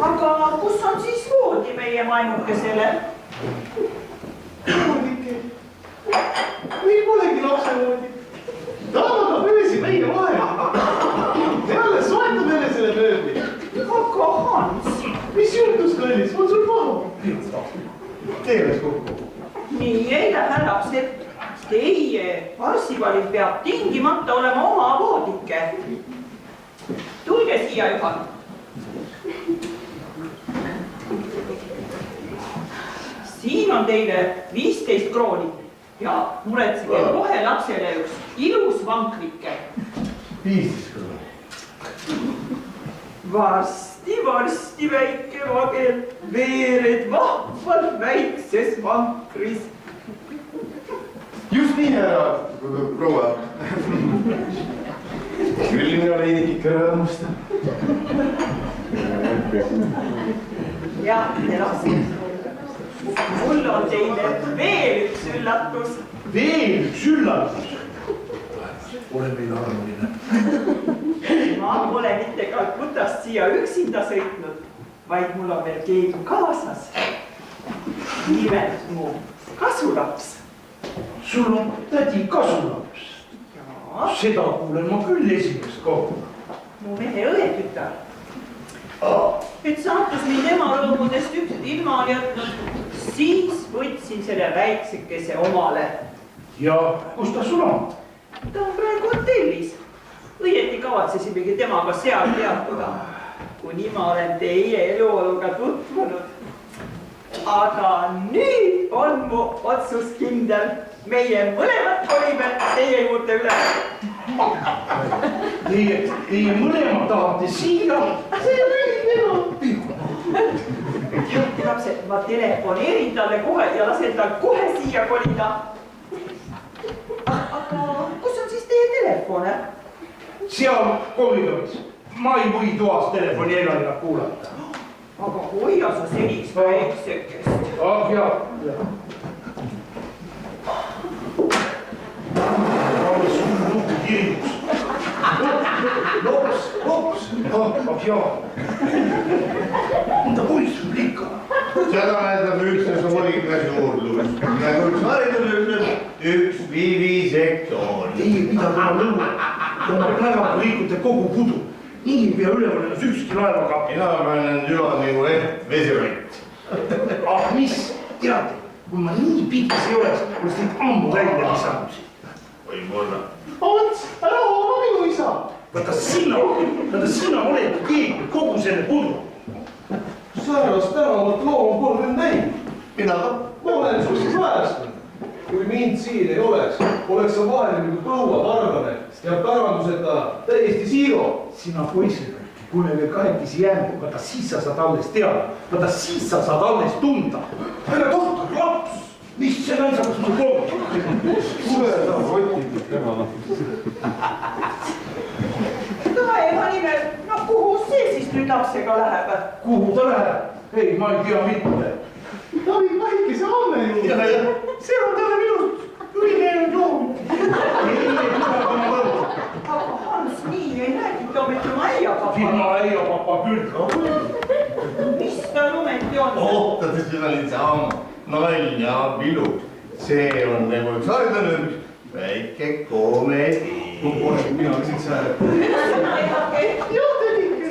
Aga kus on siis voodi meie mainukesele? Meil polegi lapsevoodi. Ta magab öösi meie vahel. Me alles soetame jälle selle mööbli. Aga Hans, Mis juhtus, kallis? On sul paha? Teeles kokku. nii ei lähe lapsed. Teie Arsivalil peab tingimata olema oma voodike. Tulge siia, Juhan. Siin on teile 15 krooni ja muretsege kohe lapsele üks ilus vankrike. 15 krooni. Varsti väike vagel, veered vahvalt väikses vankris. Just nii, härra proua. Küll mina leidin ikka rõõmusta. Ja te lapsed, mul on teile veel üks üllatus. Veel üks üllatus. Ole meil armuline. Ma pole mitte Kalkutast siia üksinda sõitnud, vaid mul on veel keegi kaasas. Nimelt mu kasulaps. Sul on tädi kasulaps. Seda kuulen ma küll esimest korda. Mu mehe õetütar. Et saatus mind ema rõõmudest üksid ilma on jätnud, siis võtsin selle väiksekese omale. Ja kus ta sul on? Ta on praegu hotellis. Õieti kavatsesimegi temaga seal peatuda, kuni ma olen teie eluoluga tutvunud. Aga nüüd on mu otsus kindel. Meie mõlemad kolime teie juurde üle. Teie mõlemad tahate siia? See on ülimine. Teate lapsed, ma telefoneerin talle kohe ja lasen tal kohe siia kolida. Aga kus on siis teie telefon? Seal koridoris. Ma ei või toas telefoni Elaniga kuulata. Aga hoia sa seniks väiksekest. Ah jah. Lops. Ah jah. Ta poiss on ikka. Seda näitab üksnes hoolikas juurdlus. Nagu üks haridus ütleb, üks vivisektsioon. Ei, mida ma lõua. Oma laevaga liikute kogu pudu. Nii ei pea üleval ennast ükski laevaga. Mina pean end ülad nagu vesirott. Ah mis, teate, kui ma nii pikis ei oleks teid ammu välja visanud. Võib-olla. Ants, ära oma minu isa. Vaata sina oled keegi kogu selle pudu. Säärast tänavat looma pole veel näinud. Mina ka. Ma olen sul säästnud. Kui mind siin ei oleks sa vaheline põuapargane ja päranduseta täiesti siiro. Sina poisile, kui me veel kahekesi jääme, vaata siis sa saad alles teada. Vaata siis sa saad alles tunda. Härra tohtor, laps! Mis see naisakas mul kogu? Kuule, ta rotib täna. Taeva nimel, no kuhu see siis nüüd lapsega läheb? Kuhu ta läheb? Ei, ma ei tea mitte. Ta viib väikese Anne juurde. See on talle minust ülinenud loom. Ei, ma võrdu. Aga Hans, nii ei räägita ometi oma äiapapa. Sina äiapapa küll. Mis tal ometi on? Ohtades seda niisama nalja pilu. See on nagu üks haridus, väike komedi. Mina küsin sääre. Jah, Jah, tedike.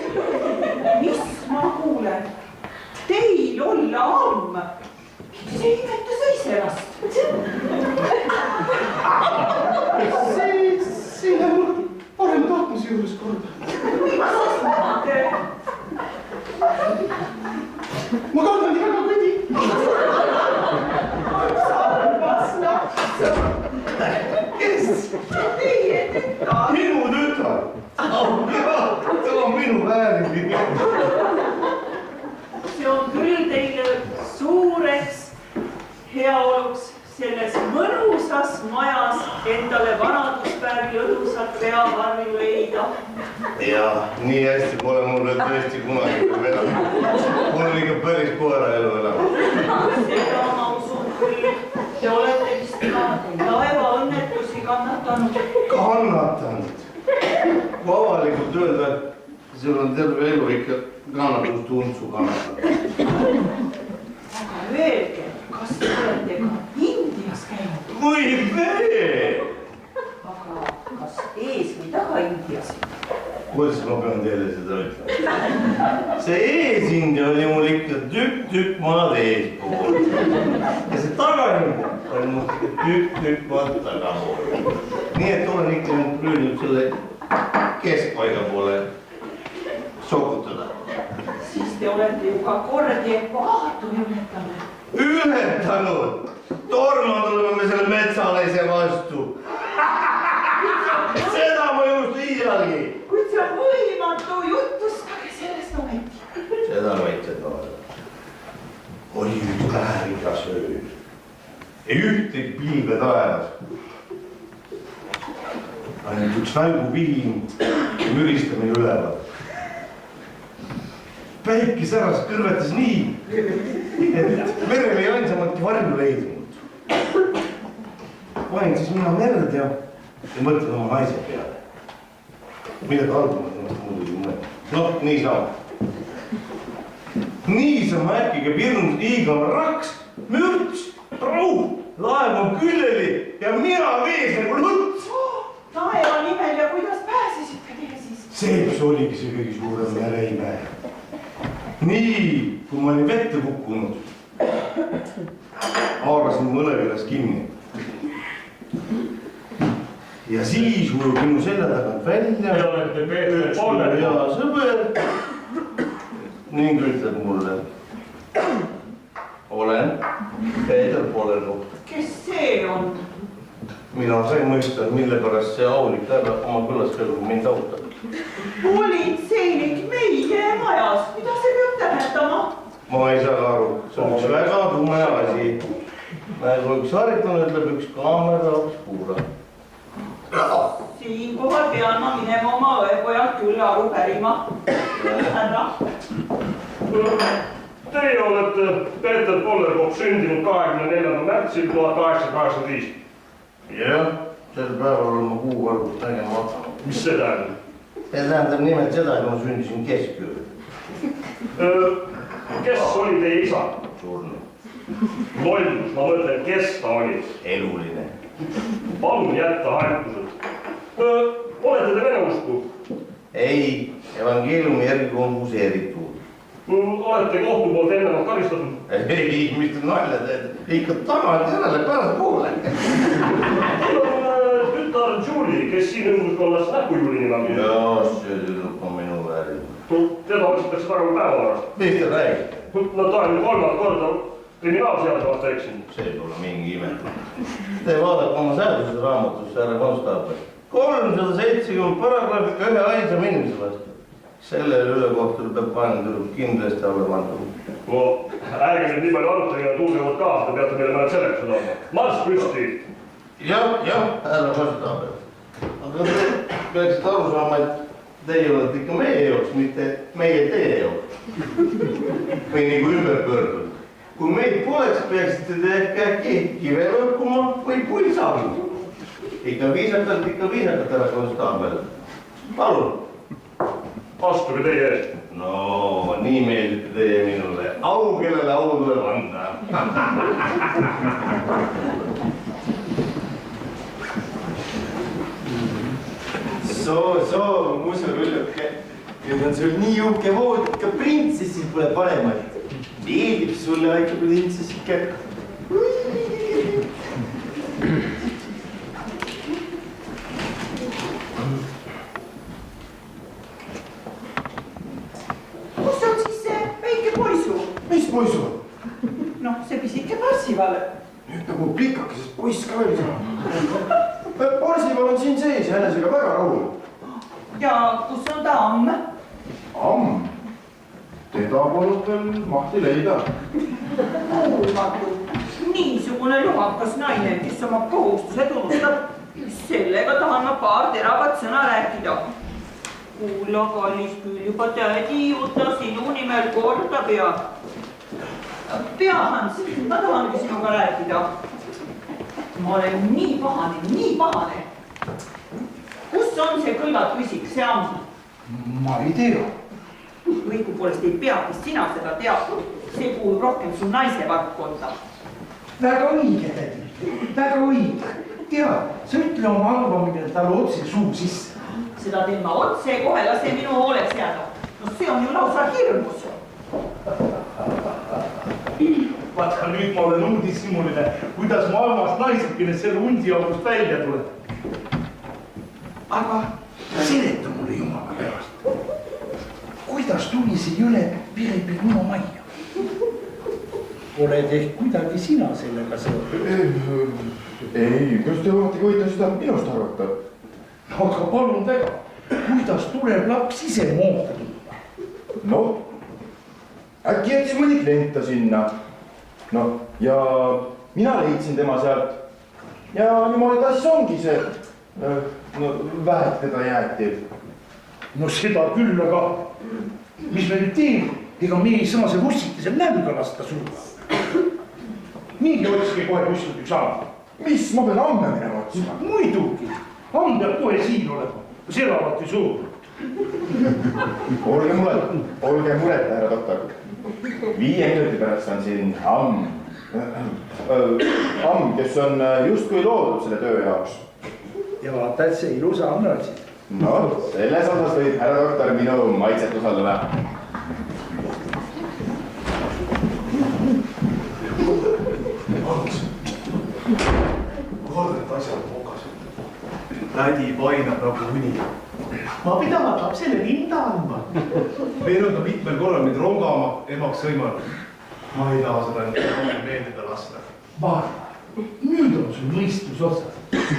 heaoluks selles mõnusas majas endale vanaduspäevi õdusat reavarju leida. Ja nii hästi pole mul veel tõesti kunagi elanud. Mul on ikka päris koeraelu elanud. Seda ma usun küll. Te olete vist ka laevaõnnetusi kannatanud. Kannatanud. Kui avalikult öelda, et sul on terve elu ikka kannatustuntsu kannatanud. Aga öelge, kas te olete ka Indias käinud? Või veel? Aga kas ees või taga Indias? Kuidas ma pean teile seda ütlema? See eesindia oli mul ikka tükk maad eespool. Ja see tagaindia oli mul ikka tükk maad tagapool. Nii et olen ikka püüdnud selle keskpaiga poole sokutada. Siis te olete ju ka kordi ekvaaturi ületanud. Ületanud! Tormanud oleme me selle metsalaise vastu. Seda ma ei unusta iialgi. Kuid see on võimatu, jutustage sellest ometi. Seda võid seda öelda. Oli üks päevikas ööl. Ei ühtegi pilve taevas. Ainult üks välgupiim ja müristamine üleval. Päike säras kõrvetas nii, et merel ei ainsamatki varju leidunud. Panin siis mina merd ja mõtlen oma naise peale. Midagi algumat muidugi mõtlen. Noh, niisama. Niisama äkki pirnus iigav raks, mürts, rauh, laev on küljeli ja mina vees nagu luts. Taeva nimel ja kuidas pääsesite teie siis? See oligi see kõige suurem järeime. Nii, kui ma olin vette kukkunud, haarasin mõlevilas kinni. Ja siis ujub minu selja tagant välja. Te olete Peeter Pollerkopp. Ja sõber. Ning ütleb mulle. Olen Peeter Pollerkopp. Kes see on? Mina sain mõista, mille pärast see aulik härra oma külaskäigu mind autab. Politseinik meie majas, mida see peab tähendama? Ma ei saa aru, see on üks väga tume asi. Nagu üks haritune ütleb, üks kaamera obskuura. Siinkohal pean ma minema oma õepojalt küll aru pärima. Härra. Teie olete Peeter Pollerkopp sündinud 24. märtsil 1885. Jah, sel päeval olen ma kuuvargust nägema hakanud. Mis see tähendab? See tähendab nimelt seda, et ma sündisin keskööl. Kes oli teie isa? Surnud. Lollus, ma mõtlen, kes ta oli? Eluline. Palun jätta aeglused. Olete te vene usku? Ei, evangeeliumi järgi konfuseeritud. Olete kohtu poolt ennast karistatud? Ei, mis te nalja teed? Ikka tagant järele pärast poole. Tütar Julie, kes siin ümbruskonnas näpujuuli nime on. Jaa, see tüdruk on minu väärin. Teda otsitakse taga päevapärast. Mis te räägite? No ta on 3. korda kriminaalseaduse vastu eksinud. See pole mingi ime. Te vaadake oma seaduse raamatusse, härra konstaabel. 370 paragrahviga ühe ainsa inimese vastu. Sellele ülekohtul peab vaenutüdruk kindlasti alla pandama. No, ärge nüüd nii palju arutage ja tulge mult kaasa, te peate meile mõned seletused andma. Marss püsti! Jah, härra konstaabel. Aga te peaksite aru saama, et teie olete ikka meie jaoks, mitte meie teie jaoks. Või nagu ümber pöördunud. Kui meid poleks, peaksite te äkki kive lõhkuma või pulsagi. Ikka viisakalt, härra konstaabel. Palun. Astuge teie eest. No, nii meeldite teie minule. Au, kellele au tuleb anda. Soo, musurulluk. Nüüd on sul nii uhke vood, ikka printsessil pole paremat. Meeldib sulle väike printsess ikka. Kus on siis see väike poisu? Mis poisu? Noh, see pisike Parsival. Nüüd nagu plikakesest poiss ka veel saa. Parsival on siin sees ja enesega väga rahul. Ja kus on tamm? Amm. Teda polnud veel mahti leida. Kuulmatu. niisugune lohakas naine, kes oma kohustused unustab. Sellega tahan ma paar teravat sõna rääkida. Kuula, kallis küll, juba tädi Juta sinu nimel korda peab. Pea, Hans, ma tahangi sinuga rääkida. Ma olen nii pahane. Kus on see kõlvat püsik, see amm? Ma ei tea. Õigupoolest ei peagi sina seda teada. See kuulub rohkem su naise valdkonda. Väga õige, tädi. Väga õige. Tead, sa ütle oma arvamine talle otse suu sisse. Seda teen ma otse, kohe lase minu hooleks jääda. No see on ju lausa hirmus. Vaata, nüüd ma olen uudishimuline, kuidas mu armas naisekene selle hundiaugust välja tuleb. Aga seleta mulle jumala pärast. Kuidas tuli see jõle Pirepi minu majja? Oled ehk kuidagi sina sellega seotud? Ei, kas te olete võinud seda minust arvata? Aga palun väga, kuidas tuleb laps ise mooda tulla? No, äkki jättis mõni klient ta sinna. No, ja mina leidsin tema sealt. Ja niimoodi ta siis ongi see, vähet teda jäeti. No seda küll, aga mis me nüüd teeme? Ega me ei saa see russikese nälga lasta sulla. Mingi otski kohe kuskilt üks amm. Mis, ma pean amme minema otsima? Muidugi, amm peab kohe siin olema, kus elavad või suur. Olge muret, härra doktor. 5 minuti pärast on siin amm, kes on justkui loodud selle töö jaoks. Ja vaata, et see ilus amm otsid. No, selles osas võib härra doktor minu maitset usaldada. Hans, kordet asjad mokas. Tädi painab nagu uni. Ma pidavat lapsele linda andma. Meenud on mitmel korral mind rongama emaks sõimanud. Ma ei taha seda nii meeldida lasta. Vaata, nüüd on sul mõistus otsas.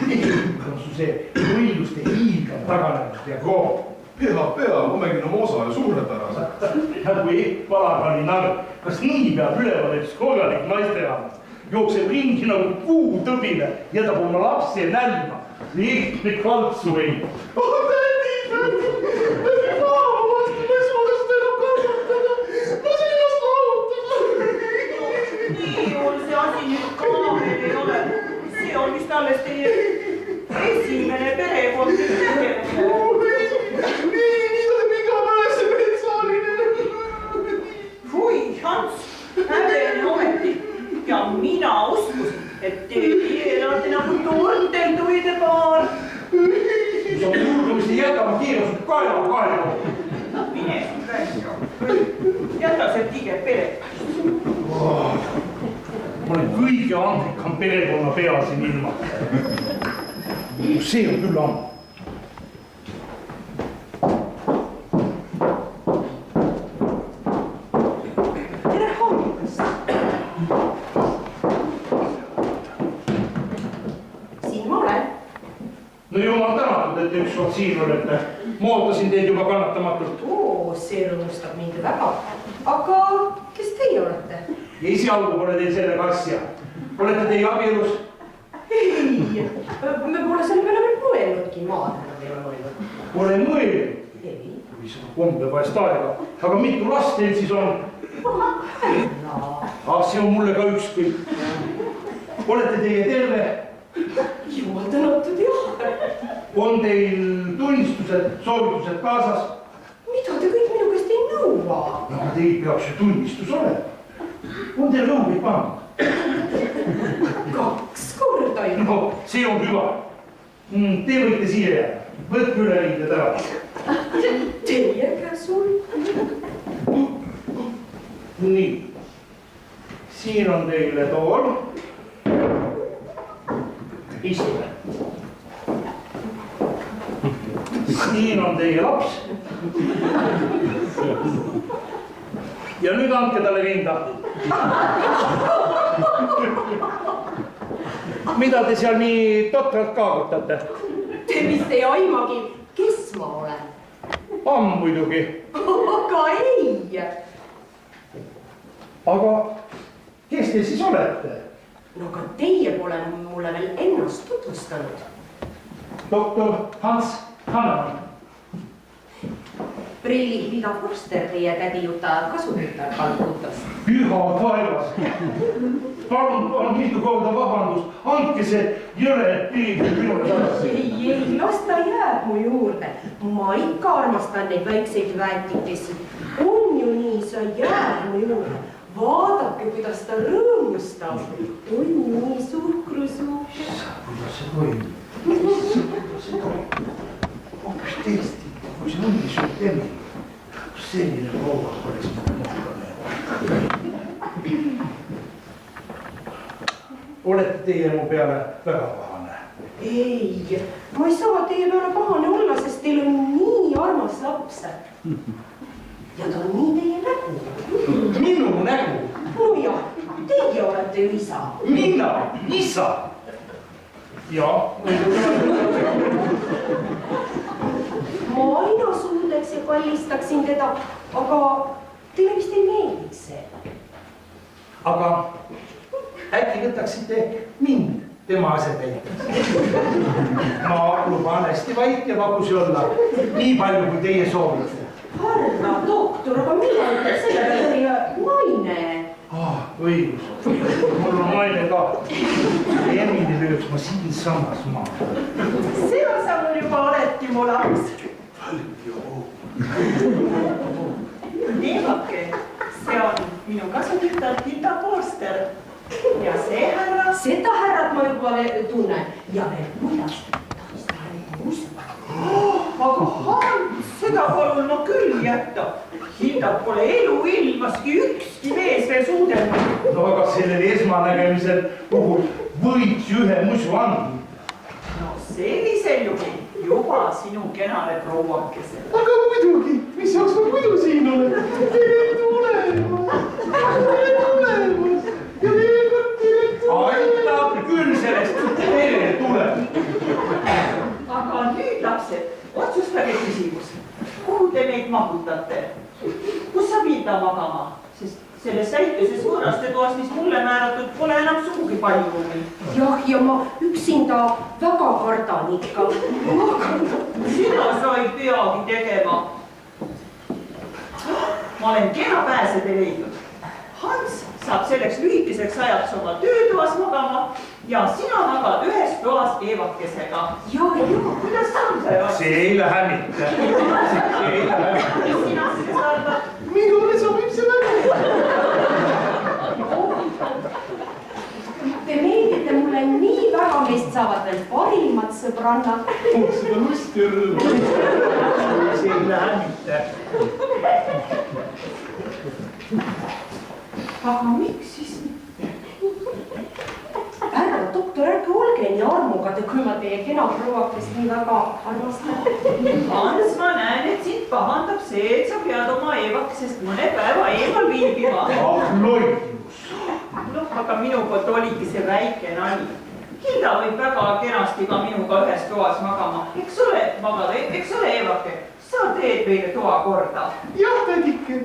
Nüüd on su see võiluste hiilgav taganemust ja koom. Pea, ma mängin oma osa ja suurepärase. Nagu Valagani narr, kas nii peab üleval üks korralik naisterahvas? Jookseb ringi nagu puutõbile, jätab oma lapse nälma. Lihtne kaltsu ei. Tädi, maama vastu, ma ei suuda seda enam kasvatada. Ma sellest arutada. Nii on see asi nüüd ka veel ei ole. See on vist alles teie esimene perekond. Nii tuleb igapäevase metsaaline. Fui, Hans, häbene ometi. Ja mina uskusin, et te elate nagu tortelduide paar. Kui sa julgemist ei jäta, ma kiirusud kaela. Mine siin välja. Jäta see tige pere. Ma olen kõige andrikam perekonna pea siin ilma. See on küll amm. Tere hommikust. Siin ma olen. No jumal tänatud, et te ükskord siin olete. Ma ootasin teid juba kannatamatult. See rõõmustab mind väga. Aga kes teie olete? Esialgu pole teil sellega asja. Olete teie abielus? Ei, me pole selle peale veel mõelnudki, maadena ei ole mõelnud. Pole mõelnud. Ei. Kui seda kombe vaest aega. Aga mitu last teil siis on? See on mulle ka ükskõik. Olete teie terve? Jumal tänatud, jah. On teil tunnistused, soovitused kaasas? Mida te kõik minu käest ei nõua? No aga teil peaks ju tunnistus olema. On teil rõõmid pannud? 2 korda juba. No, see on hüva. Te võite siia jääda. Võtke üle riided ära. Teie käsul. Nii. Siin on teile tool. Istuge. Siin on teie laps. Ja nüüd andke talle rinda. Mida te seal nii totralt kaagutate? Te vist ei aimagi, kes ma olen. Amm muidugi. Aga ei. Aga kes te siis olete? no aga teie pole mulle veel ennast tutvustanud. doktor Hans Hannemann. Prillipida Forster, teie tädijuta kasutütar Kalkutast. Püha taevas. Palun mitu korda vabandust, andke see jõle piirid minule tagasi. Ei, las ta jääb mu juurde. Ma ikka armastan neid väikseid väetikesi. On ju nii, sa jääb mu juurde. Vaadake, kuidas ta rõõmustab. On ju nii suhkrusuhke. Kuidas see toimub? Kuidas see toimub? Hoopis tõesti, kui see ongi su temmi. Selline proua oleks mulle. Olete teie mu peale väga pahane? Ei, ma ei saa teie peale pahane olla, sest teil on nii armas laps. Ja ta on nii teie nägu. Minu nägu? No jah, teie olete ju isa. Mina? Isa? Ja. Ma aina suudeks ja kallistaksin teda, aga teile vist ei meeldiks see. Aga äkki võtaksite mind tema asetäitjaks? Ma luban hästi vait ja vagus olla, nii palju kui teie soovite. Härra doktor, aga mida ütleb selle peale teie naine? Õigus, mul on naine ka. Emmini lööks ma siinsamas maha. Seda sa mul juba oledki mu laps. Eevake, see on minu kasutütar Hilda Forster. Ja see härra... Seda härrat ma juba tunnen. Ja veel kuidas, ta vist härra usk. Aga Hans, seda palun ma küll jätta. Hildat pole elu ilmaski ükski mees veel suudelnud. No aga sellel esmanägemisel puhul võiks ju ühe musu anda. No sellisel juhul juba sinu kenale prouakesele. Aga muidugi, mis jaoks ma muidu siin olen? Tere tulemas! Tere tulemas! Ja veel kord tere tulemas! Aitab küll sellest, tere tulemas! Aga nüüd, lapsed, otsustage küsimus. Kuhu te meid mahutate? Kus sa viid ta magama? Sest selles väikeses võõraste toas, mis mulle määratud, pole enam sugugi palju ruumi. Jah, ja ma üksinda väga kardan ikka. Sina sa ei peagi tegema. Ma olen kena pääsede leidnud. Hans saab selleks lühikeseks ajaks oma töötoas magama ja sina magad ühes toas Eevakesega. Ja, kuidas on see? See ei lähe mitte. See ei lähe mitte. Mis sina siis arvad? Minule sobib see väga. Te meeldite mulle nii väga, meist saavad veel parimad sõbrannad. Seda lust ja rõõmu. See ei lähe mitte. Aga miks siis? Härra doktor, ärge olge nii armukad, kui ma teie kena prouakest nii väga armastan. Hans, ma näen, et sind pahandab see, et sa pead oma Eevakesest mõne päeva eemal viibima. Loidus. No, aga minu poolt oligi see väike nali. Hilda võib väga kenasti ka minuga ühes toas magama. Eks ole, Eevake, sa teed meile toa korda. Jah, tädike.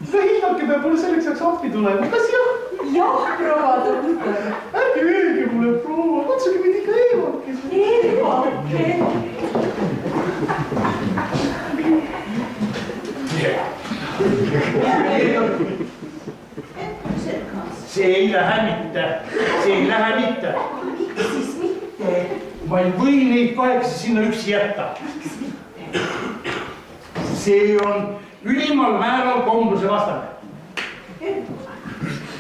Seda Hildake peab mulle selleks ajaks appi tulema. Kas jah? Jah, proua doktor. Ärge öelge mulle proua, kutsuge mind ikka Eevakese. Eevake. See ei lähe mitte. See ei lähe mitte. Miks siis mitte? Ma ei või neid kaheksa sinna üksi jätta. See on ülimal määral kombuse vastane.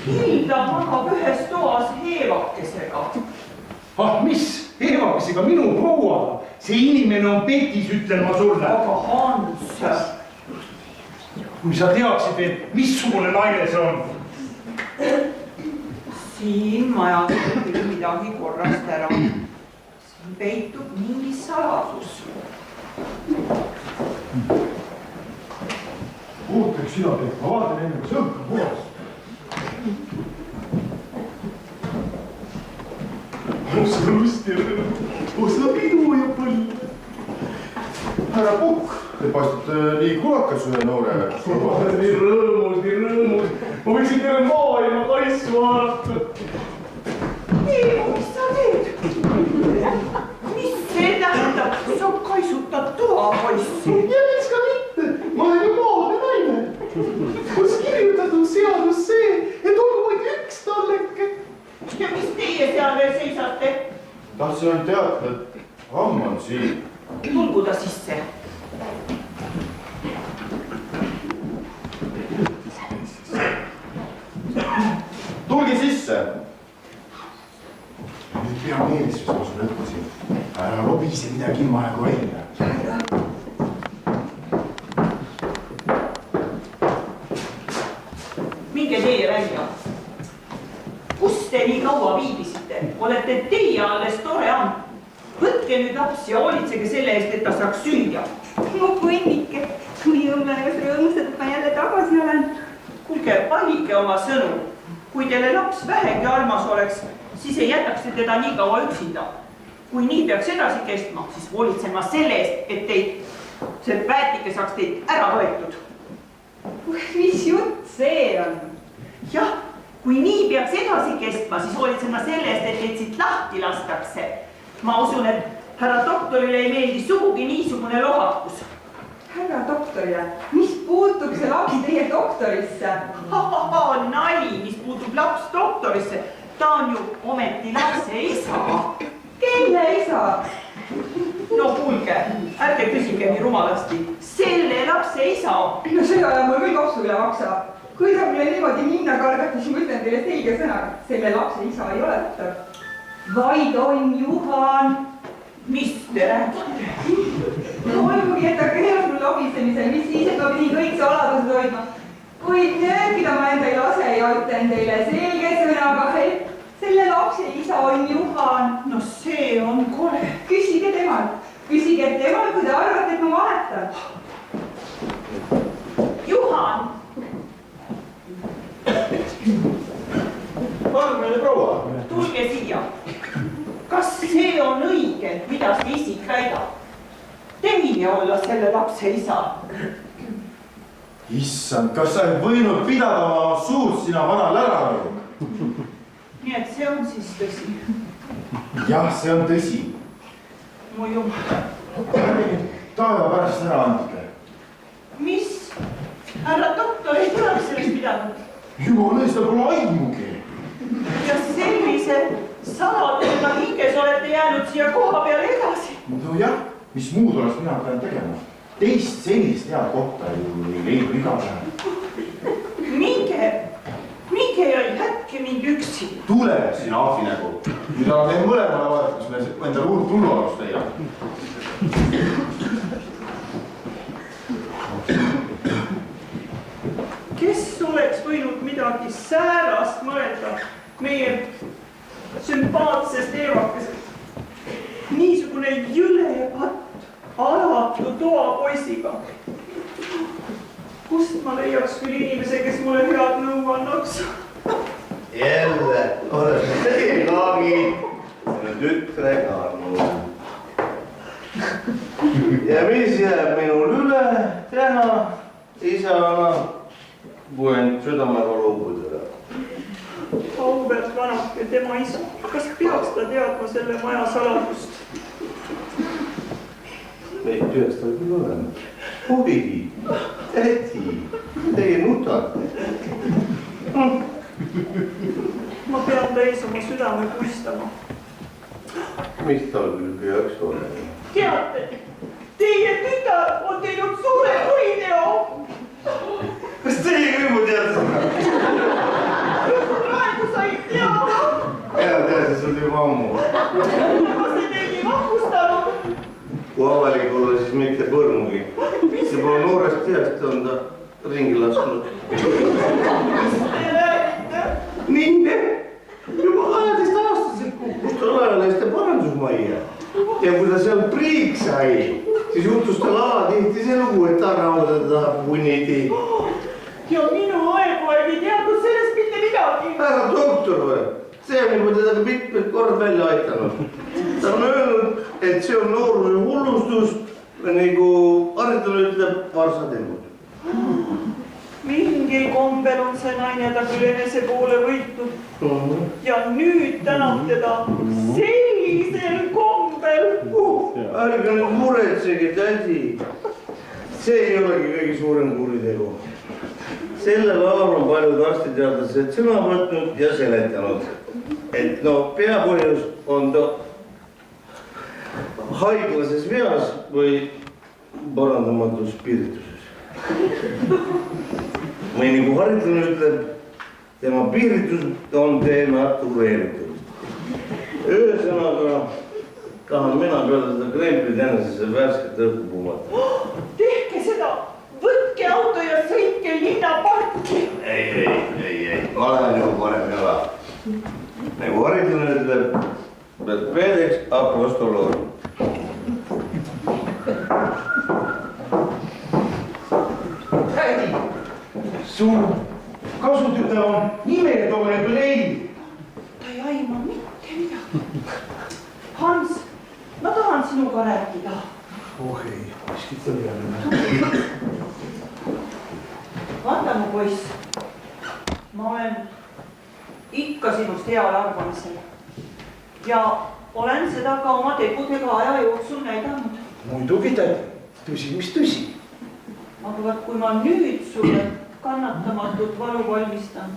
Hilda magab ühes toas Eevakesega. Mis? Eevakesega minu prouaga? See inimene on petis, ütlen ma sulle. Aga Hans. Kui sa teaksid, et missugune naine see on. Siin majas on küll midagi korrast ära. Siin peitub mingi saladus. Ootaks sina teed, ma vaatan enne, kas õhk on puhas. Osa lust ja rõõm, osa pidu ja põld. Härra Pukk, te paistate nii kulakas ühe noore. Nii rõõmus, nii rõõmus. Ma võiksin teile maailma kaisu vaadata. toapoiss. Miks ka mitte? Ma olen ju moodne naine. Kus kirjutatud seadus see, et olgu vaid üks talleke. Ja mis teie seal veel seisate? Tahtsin ainult teatada, et hamm on siin. Tulgu ta sisse. Tulge sisse. Nüüd pea meeles, mis ma sulle ütlesin. Ära lobise midagi ilmaaegu välja. Minge teie välja. Kus te nii kaua viibisite? Olete teie alles tore amm. Võtke nüüd laps ja hoolitsege selle eest, et ta saaks süüa. mu põnnike, kui õmmenes rõõmustad, et ma jälle tagasi olen. Kuulge, valige oma sõnu. Kui teile laps vähegi armas oleks, siis ei jätaks te teda nii kaua üksinda. Kui nii peaks edasi kestma, siis hoolitsen ma selle eest, et see väetike saaks teid ära võetud. Mis jutt see on? Jah, kui nii peaks edasi kestma, siis hoolitsen ma selle eest, et teid siit lahti lastakse. Ma usun, et härra doktorile ei meeldi sugugi niisugune lohakus. Härra doktorile, mis puutub see laps teie doktorisse? Nali, mis puutub laps doktorisse. Ta on ju ometi lapse isa. Kelle isa? No kuulge, ärge küsige nii rumalasti. Selle lapse isa. No see aja mul küll kopsu üle maksa. Kui ta mulle niimoodi minna kargati, siis ma ütlen teile selge sõna. Selle lapse isa ei ole doktor. Vaid on Juhan. Mis te räägite? No olgugi, et ta keelab mul lobisemisel, mis siis, et ma pidin kõik saladused hoidma. Kuid nöökida ma enda ei lase ja ütlen teile selge sõnaga, et selle lapse isa on Juhan. No see on kole. Küsige temalt, kui te arvate, et ma valetan. Juhan! Palun, proua. Tulge siia. Kas see on õige, mida see isik väidab? Teie olla selle lapse isa. Issand, kas sa ei võinud pidada oma suud, sina vana läranõu? Nii et see on siis tõsi. Jah, see on tõsi. Mu jumal. Taeva pärast ära andke. Mis? Härra doktor ei tuleks sellest pidanud. Jumala eest, ta pole aimugi. Ja sellise saladusega hinges olete jäänud siia koha peale edasi. No jah, mis muud oleks mina pidanud tegema? Teist sellist head kohta ju ei leidu iga päev. Minge ja jätke mind üksi. Tule sina ahvinägu. Nüüd on meil mõlemale vaadata, kas me endale uut tullualust leiab. Kes oleks võinud midagi säärast mõelda meie sümpaatsest eevakesest? Niisugune jõle patt alatu toapoisiga. Kust ma leiaks küll inimese, kes mulle head nõu annaks? Jälle oleme teie kaagid, selle tütrega mul. Ja mis jääb minul üle täna isana? Kui südamega loobuda. Auväärt vanake, tema isa. Kas peaks ta teadma selle maja saladust? Meid peaks ta küll olema. Huvigi, täti, teie nutate. Ma pean täis oma südame puistama. Mis tal küll peaks olema? Teate, teie tütar on teinud suure kuriteo. Kas teie küll mu teate seda? Praegu sai teada. Tead, see on juba ammu. Ma see teid vahvustanud. Kui avalik olla, siis mitte põrmugi. See pole noorest teast on ta ringi lasknud. Mis te räägite? Minge! Juba 12-aastaselt kukkus alaealiste parandusmajja. Ja kui ta seal priik sai, siis juhtus tal alatihti see lugu, et ta raudada puniti. Ja minu aeguaeg ei teadnud sellest mitte midagi. Härra doktor või? See on juba teda mitmed kord välja aitanud. Ta on öelnud, et see on nooruse hullustus, nagu haridul ütleb, varsatembud. Mingil kombel on see naine ta küll enese poole võitnud. Ja nüüd tänab teda sellisel kombel. kuubel. Ärge nüüd muretsege, tädi. See ei olegi kõige suurem kuritegu. Sellel alal on paljud arstiteadlased sõna võtnud ja seletanud, et no peapõhjus on ta haiglases veas või parandamatus piirituses. Või nagu haritlane ütleb, tema piiritus on denatureeritud. Ühesõnaga tahan mina peale seda kreemplit enesesse värsket õhku puumata. Tehke seda, võtke auto ja sõitke linnaparki. Ei, ma lähen juba parem jala. Nagu haritlane ütleb, et peedeks apostoloon. Tädi, su kasutütar on nimetoone kui Leili. Ta ei aima mitte midagi. Hans, ma tahan sinuga rääkida. Oh ei, miskit tõljane. Vaata mu poiss, ma olen ikka sinust heal arvamisel ja olen seda ka oma tegudega aja jooksul näidanud. Muidugi tädi, tõsi, mis tõsi. Aga vaat kui ma nüüd sulle kannatamatut valu valmistan,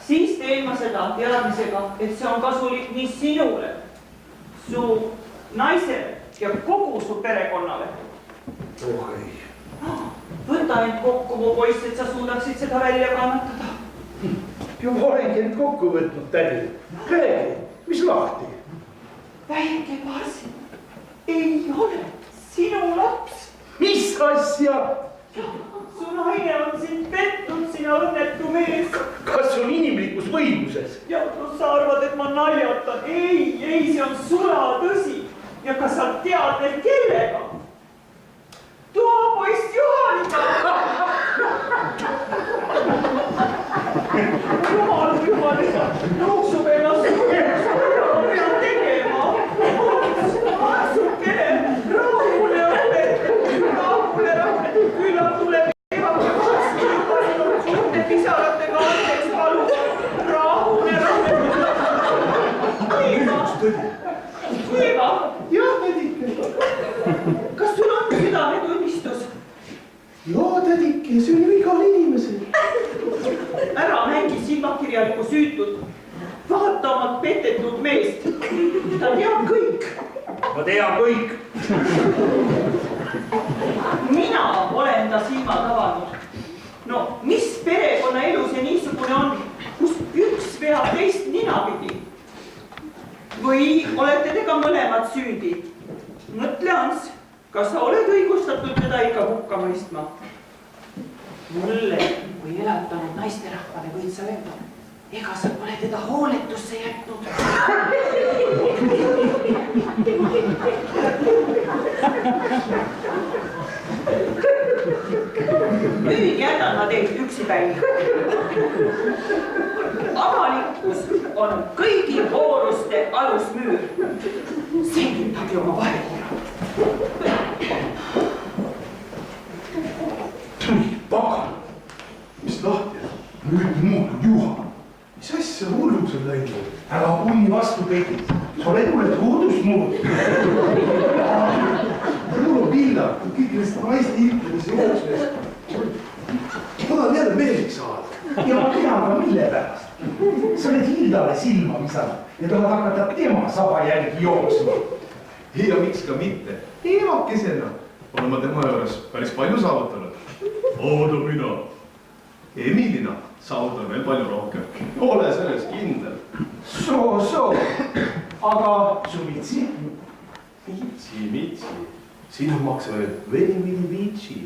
siis teen ma seda teadmisega, et see on kasulik nii sinule, su naisele ja kogu su perekonnale. Oh ei. Võta end kokku, mu poiss, et sa suudaksid seda välja kannatada. Juba olengi nüüd kokku võtnud, tädi. Räägi, mis lahti? Väike Parsi ei ole sinu laps. Mis asja? Su naine on sind petnud, sina õnnetu mees. Kas on inimlikus võimuses? Ja sa arvad, et ma naljatan. Ei, see on sula tõsi. Ja kas sa tead veel kellega? Tuo poiss Juhaniga. Jumal, jooksub ennast. Pean tegema. Arsukene, rahule rahule. Küllap tuleb evaga vastu. Suurte pisaratega andeks paluda. Rahule. Kuiva. Jah, tädike. Kas sul on südametunnistus? Joo, tädike, see on ju igal inimesel. Ära mängi silmakirjalikku süütud. Vaata oma petetud meest. Ta teab kõik. Ma tean kõik. Mina olen ta silmad avanud. No, mis perekonna elu see niisugune on, kus üks veab teist ninapidi? Või olete te ka mõlemad süüdi? Mõtle, Hans, kas sa oled õigustatud teda ikka hukka mõistma? Mulle kui elatanud naisterahvale võid sa öelda, ega sa pole teda hooletusse jätnud. Nüüd jätan ma teid üksipäin. Avalikkus on kõigi vooruste alusmüür. Selgitage oma vahekorra. Pagan, mis lahti on? Nüüd muutud Juhan. Mis asja hulluks on läinud? Ära punni vastu peidid. Sa oled mulle tuudust muud. Mul on pillad, kõik neist naiste ilkides jooksmes. Ma tahan jälle meeliks saada. Ja ma tean ka mille pärast. Sa oled Hildale silma visanud ja tahad hakata tema saba järgi jooksma. Ja miks ka mitte. Eevakesena olen ma tema juures päris palju saavutanud. Ooda mina. Emilina saavutan veel palju rohkem. Ole selles kindel. Soo. Aga su Mitsi? Mitsi. Sinu maksa veel Veni-Vidi-Vici.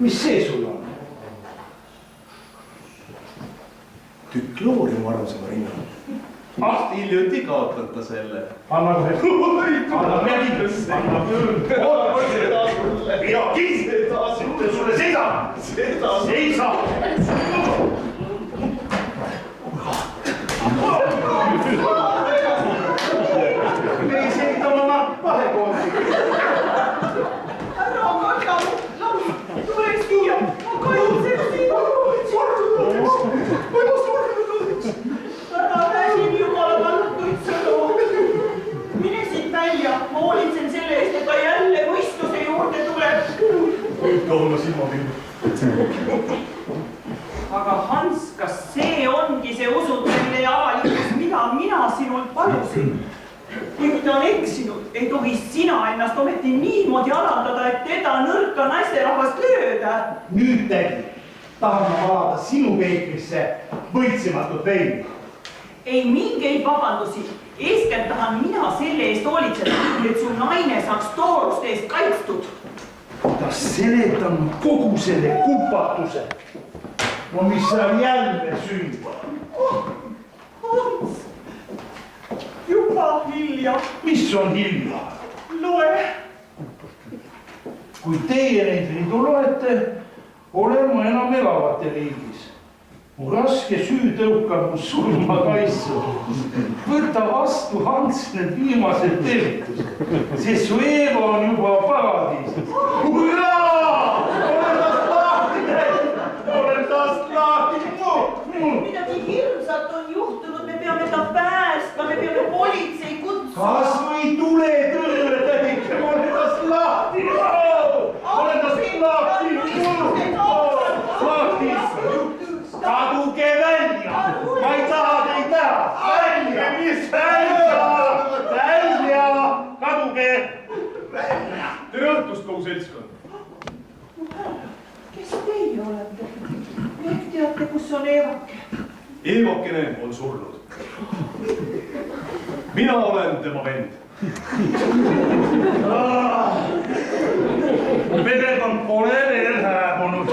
Mis see sul on? Tükk loori mu armsama rinna. Hiljuti kaotan ta selle. Anna kohe. Anna Seda sulle. Ja kindlasti ütlen sulle seisa. Seisa. Me ei selgita oma vahekondi. Ära karja, tule siia. Ma kaitsen sind. Ära Toon ma silmapilgu. aga Hans, kas see ongi see usutlemine ja avalikkus, mida mina sinult palusin? kui ta on eksinud, ei tohi sina ennast ometi niimoodi alandada, et teda nõrka naisterahvast lööda. Nüüd tädi, tahan ma valada sinu peetrisse võitsematut veini. Ei mingeid vabandusi. Eeskätt tahan mina selle eest hoolitseda, et su naine saaks tooruste eest kaitstud. Ta seletan kogu selle kupatuse. No mis seal jälle sündab? Hans, juba hilja. Mis on hilja? Loe. Kui teie neid ridu loete, olen ma enam elavate riigis. Mu raske süü tõukab mu surma kaisu. Võta vastu, Hans, need viimased tervitused. See su Eeva on juba paradiisis. Hurraa! Olen tast lahti näinud! Olen tast lahti! Midagi hirmsat on juhtunud, me peame ta päästma, me peame politsei kutsuma. Kas või tule tõrre, tädike, ma olen tast lahti! Olen tast lahti! Lahti! Kaduge välja! Ma ei taha teid näha! Välja! Mis välja? Välja! Kaduge! Välja! Tere õhtust, kogu seltskond! Kes teie olete? Ehk teate, kus on Eevake? Eevakene on surnud. Mina olen tema vend. Perekond pole veel hääbunud.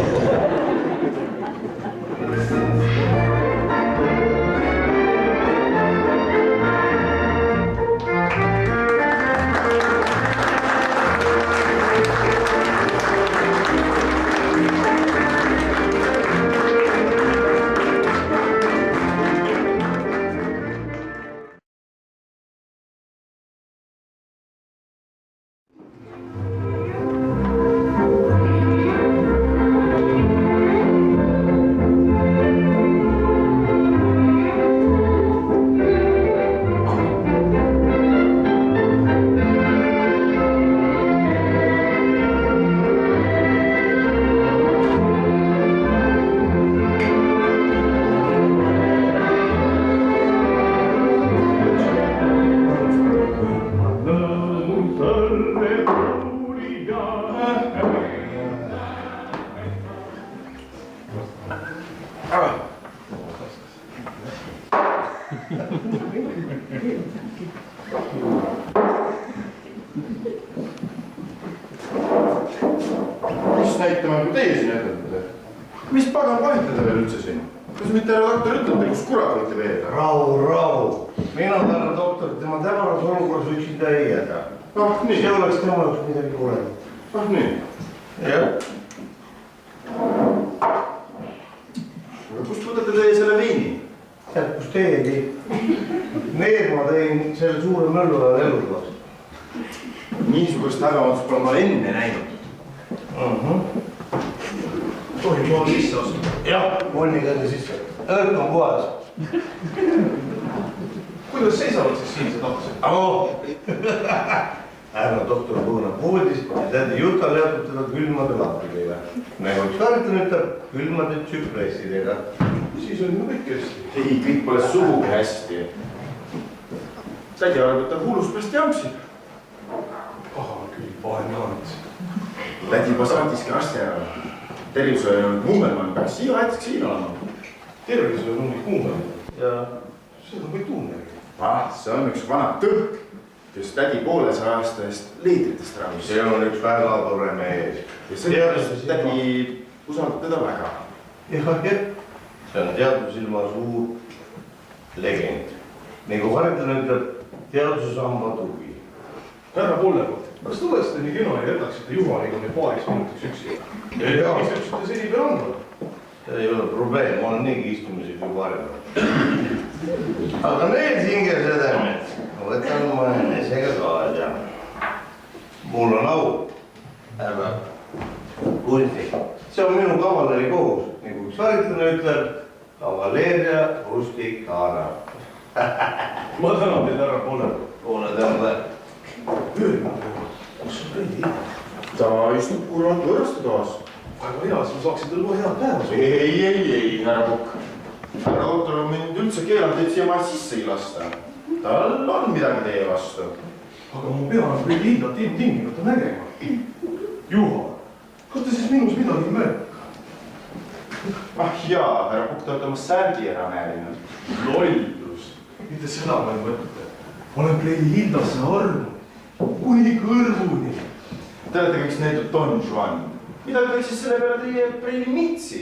Mis näitama, kui teie siin ütlete? Mis pagan panite te veel üldse siin? Kas mitte härra doktor ütlete, kus kurat võite veeda? Rahu. Mina härra doktor, tema tänaras olukorras üksinda ei jäta. Ah, nii. See oleks tema jaoks midagi olevat. Ah, nii. Jah. Aga kust võtate teie selle veini? Tead, kus teiegi? Need ma tõin selle suure möllu ajal eludvast. Niisugust häbematust pole ma enne näinud. Tohib ma sisse astuda? Jah, volniga enne sisse. Õhk on puhas. Kuidas seisavad siis siinsed lapsed? Härra doktor puhuneb voodis ja tädi Juta leatab teda külmade lappidega. Nagu üks Karten ütleb, külmade tsüpressidega. Siis on ju kõik hästi. Ei, kõik pole sugugi hästi. Tädi arvab, et ta hullust pärast jamsib. Paha küll, vaene Ants. Tädi juba saatiski arsti ära. Tervishoiu on Mummelmann, peaks iga hetkeks siin olema. Tervis on umbes kuumel. Ja Seda ma ei tunnegi. See on üks vana tõhk, kes tädi 150 aasta eest liitritest ravis. see on üks väga tore mees. Ja sellepärast tädi usaldab teda väga. jah. See on teadusilma suur legend. Nagu Karten ütleb, teadusesamba tugi. Härra Pollepott, kas te oleksite nii kena ja jätaksite Juhaniga nüüd paariks minutiks üksi? Jaa. Mis üksite seni peal andma? See ei ole probleem, ma olen niigi istumiseks juba harjunud. Aga need hingesedemed võtan ma enesega kaasa. Mul on au, härra Kunti. See on minu kavaleri kohus, nagu üks Karten ütleb, kavaleeria rusticana. Ma tänan teid, härra Pollepott. Ole tänu väär. Öelge, kus on kõigi? ta istub kurat võõraste toas. Väga hea, sul saaksid õllu head päeva. ei, härra Pukk. härra doktor on mind üldse keelanud teid siia maja sissegi lasta. tal on midagi teie vastu. Aga ma pean kõik Hildat ilmtingimata nägema. Juhan, kas te siis minus midagi ei märka? Ah jaa, härra Pukk, te olete oma särgi ära määrinud. Lollus, mitte seda ma ei mõtle. Ma olen Preili Hildasse armunud, kuni kõrvuni. Te olete kõik näinud Don Juan. Mida ütleks siis selle peale teie Preili Mitsi?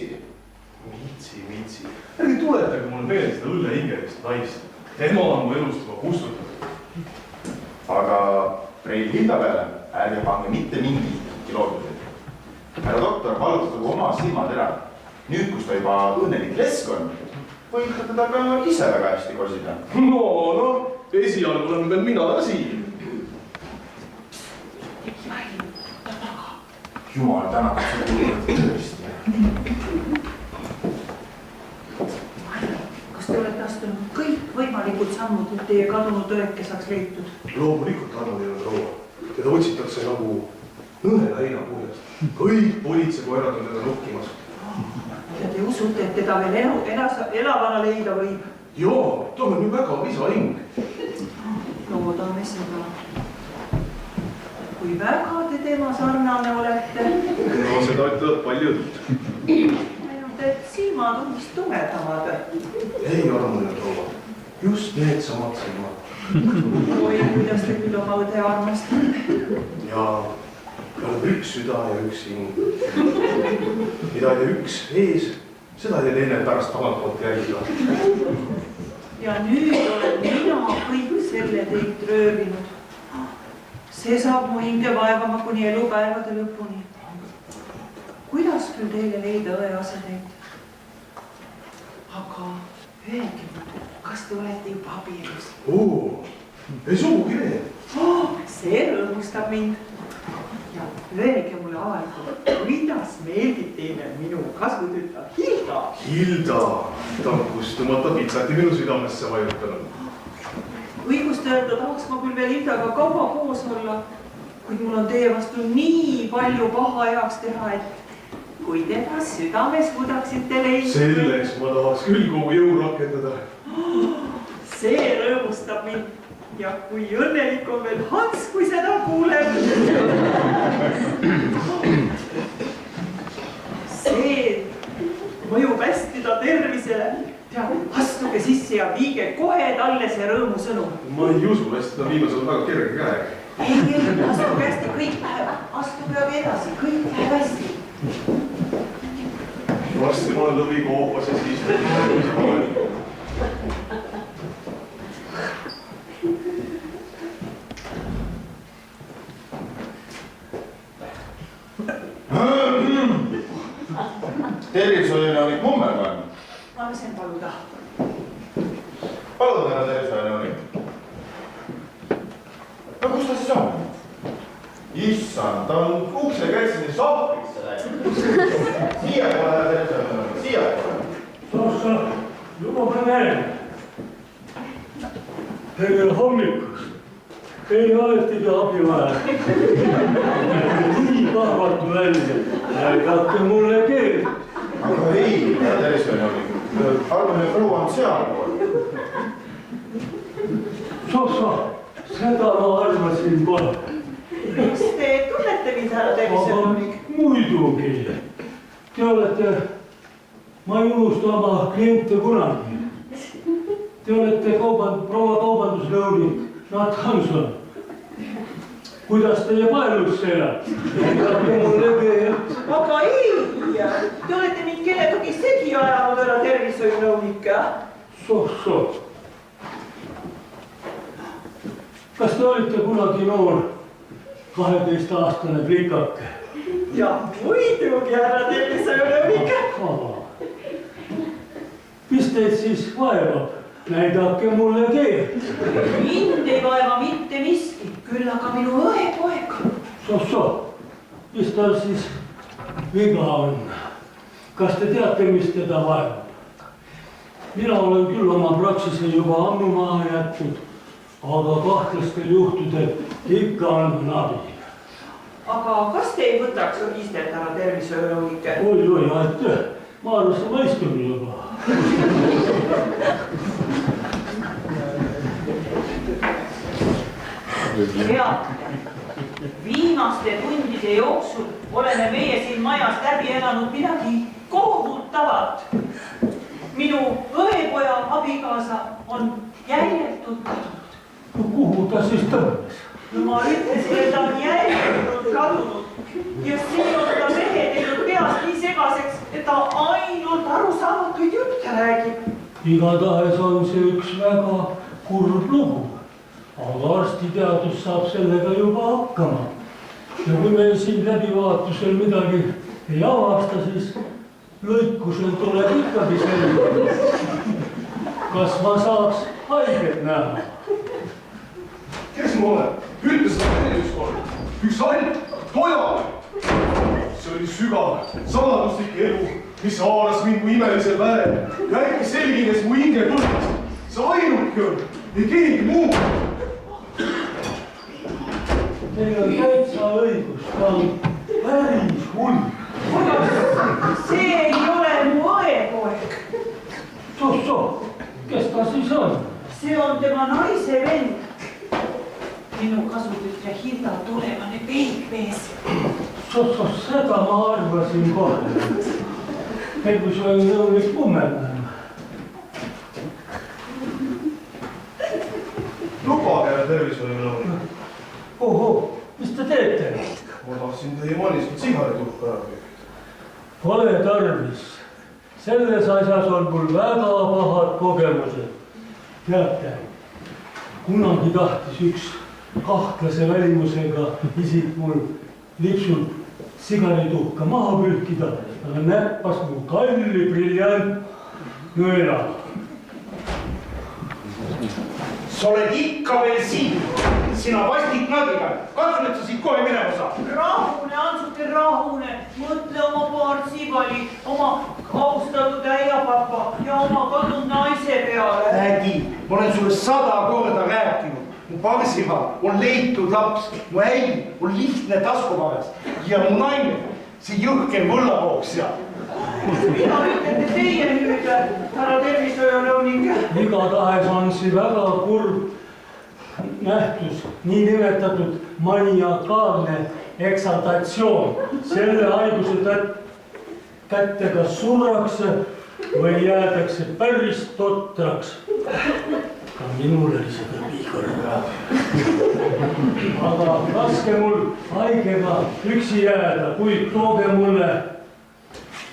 Mitsi. Ärge tuletage mulle meelde seda õllehingelist naist. Tema on mu elust juba kustutatud. Aga Preili Hilda peale ärge pange mitte mingit looduseid. Härra doktor, valutagu oma silmad ära. Nüüd, kus ta juba õnnelik lesk on, võite teda ka ise väga hästi kosida. No, esialgu olen veel mina siin. Jumal tänav, see kuuleb tõesti. Kas te olete astunud kõik võimalikud sammud, et teie kadunud õeke saaks leitud? Loomulikult armuline proua. Teda otsitakse nagu nõneda heinapuljast. Kõik politseikoerad on teda nukkimas. Ja te usute, et teda veel elavana leida võib? Jaa, ta on ju väga visa hing. Loodame seda. Kui väga te tema sarnane olete? No seda ütlevad paljud. Ainult, et silmad on vist tumedamad. Ei, armuline proua. Just needsamad silmad. Oi, kuidas te küll oma õde armastate. Ja tal on üks süda ja üks hing. Mida ei tee üks ees, seda ei tee teine pärast tagantpoolt jälgida. Ja nüüd olen mina kõik selle teilt röövinud. See saab mu hinge vaevama kuni elupäevade lõpuni. Kuidas küll teile leida õe aseteid? Aga öelge mulle, kas te olete juba abielus? Ei sugugi veel. See rõõmustab mind. Ja öelge mulle avalikult, kuidas meeldib teile minu kasvutütar Hilda? Hilda, ta on kustumata pitsati minu südamesse vajutanud. Õigust öelda tahaks ma küll veel Hildaga kaua koos olla, kuid mul on teie vastu nii palju paha heaks teha, et kui teda südames suudaksite leida. Selleks ma tahaks küll kogu jõu rakendada. See rõõmustab mind. Ja kui õnnelik on veel Hans, kui seda kuuleb. See mõjub hästi ta tervisele. Tead, astuge sisse ja viige kohe talle see rõõmusõnum. Ma ei usu, hästi ta viimasel väga kerge käega. Ei, astuge hästi, kõik läheb. Astuge aga edasi, kõik läheb hästi. Varsti ma olen lõvikoopas ja siis tervishoiunõunik Mummelmann. Ma lasen paluda. Palun, härra tervishoiunõunik. No kus ta siis on? Issand, ta on ukse kätsini sahvrisse läinud. Siia poole, härra tervishoiunõunik, siia poole. Tossa, juba näen. Tere hommikust. Ei oletegi abi vaja. Nii kahvatu välja. Näidake mulle keelt. Aga ei, härra tervishoiunõunik. Arvamine proua on sealpool. Tossa, seda ma arvasin kohe. Kas te tunnete mind, härra tervishoiunõunik? Muidugi. Te olete, ma ei unusta oma kliente kunagi. Te olete proua kaubandusnõunik Nat Hanson. Kuidas teie paelus elab? Aga ei, te olete mind kellegagi segi ajanud, härra tervishoiunõunik. Soh. Kas te olite kunagi noor 12-aastane plikake? Ja muidugi, härra tervishoiunõunik. Mis teid siis vaevab? Näidake mulle keelt. Mind ei vaeva mitte miski, küll aga minu õepoeg. Soh, mis tal siis viga on? Kas te teate, mis teda vaevab? Mina olen küll oma praksise juba ammu maha jätnud, aga kahtlastel juhtudel ikka annan abi. aga kas te ei võtaks istet, härra tervishoiunõunik? Oi, aitäh. Ma arvasin, ma istun juba. Viimaste tundide jooksul oleme meie siin majas läbi elanud midagi kohutavat. Minu õepoja abikaasa on jäljetult kadunud. Kuhu ta siis tõmbas? No ma ütlesin, et ta on jäljetult kadunud ja see on ta mehe teinud peast nii segaseks, et ta ainult arusaamatuid jutte räägib. Igatahes on see üks väga kurb lugu. Aga arstiteadus saab sellega juba hakkama. Ja kui meil siin läbivaatusel midagi ei avasta, siis lõikusel tuleb ikkagi selline. Kas ma saaks haiget näha? Kes ma olen? Ütle seda teisest kord. Üks alt, toja. See oli sügav, saladuslik elu, mis haaras mind mu imelisel väel. Ja äkki selgines mu hinge tulles. See ainuke on, ei keegi muu. Teil on täitsa õigus, ta on päris hull. See ei ole mu õepoeg. So, kes ta siis on? See on tema naise vend. Minu kasutütre Hilda tulevane peikmees. So, seda ma arvasin kohe. Tervishoiunõunik Kummelmäe. Lubage, tervishoiunõunik. Oho, mis te teete? Ma tahtsin teie manistud sigarituhka ära püüda. Pole tarvis. Selles asjas on mul väga pahad kogemused. Teate, kunagi tahtis üks kahtlase välimusega isik mul lipsult sigarituhka maha pühkida, aga näppas mu kalli briljant nõela. Sa oled ikka veel siin. Sina vastik nadiga. Katsu, et sa siit kohe minema saad. Rahune, Antsuke, rahune. Mõtle oma paar sibali, oma austatud äiapapa ja oma kadunud naise peale. Ägi, ma olen sulle 100 korda rääkinud. Mu Parsiva on leitud laps. Mu äi on lihtne taskuvaras. Ja mu naine, see jõhker võllapooks seal. Mida ütlete teie nüüd, härra tervishoiunõunik? Igatahes on see väga kurb nähtus, nii nimetatud maniakaalne eksaltatsioon. Selle haiguse kätte kas surrakse või jäädakse päris totraks. Ka minul oli seda piikorra. Aga laske mul haigega üksi jääda, kuid tooge mulle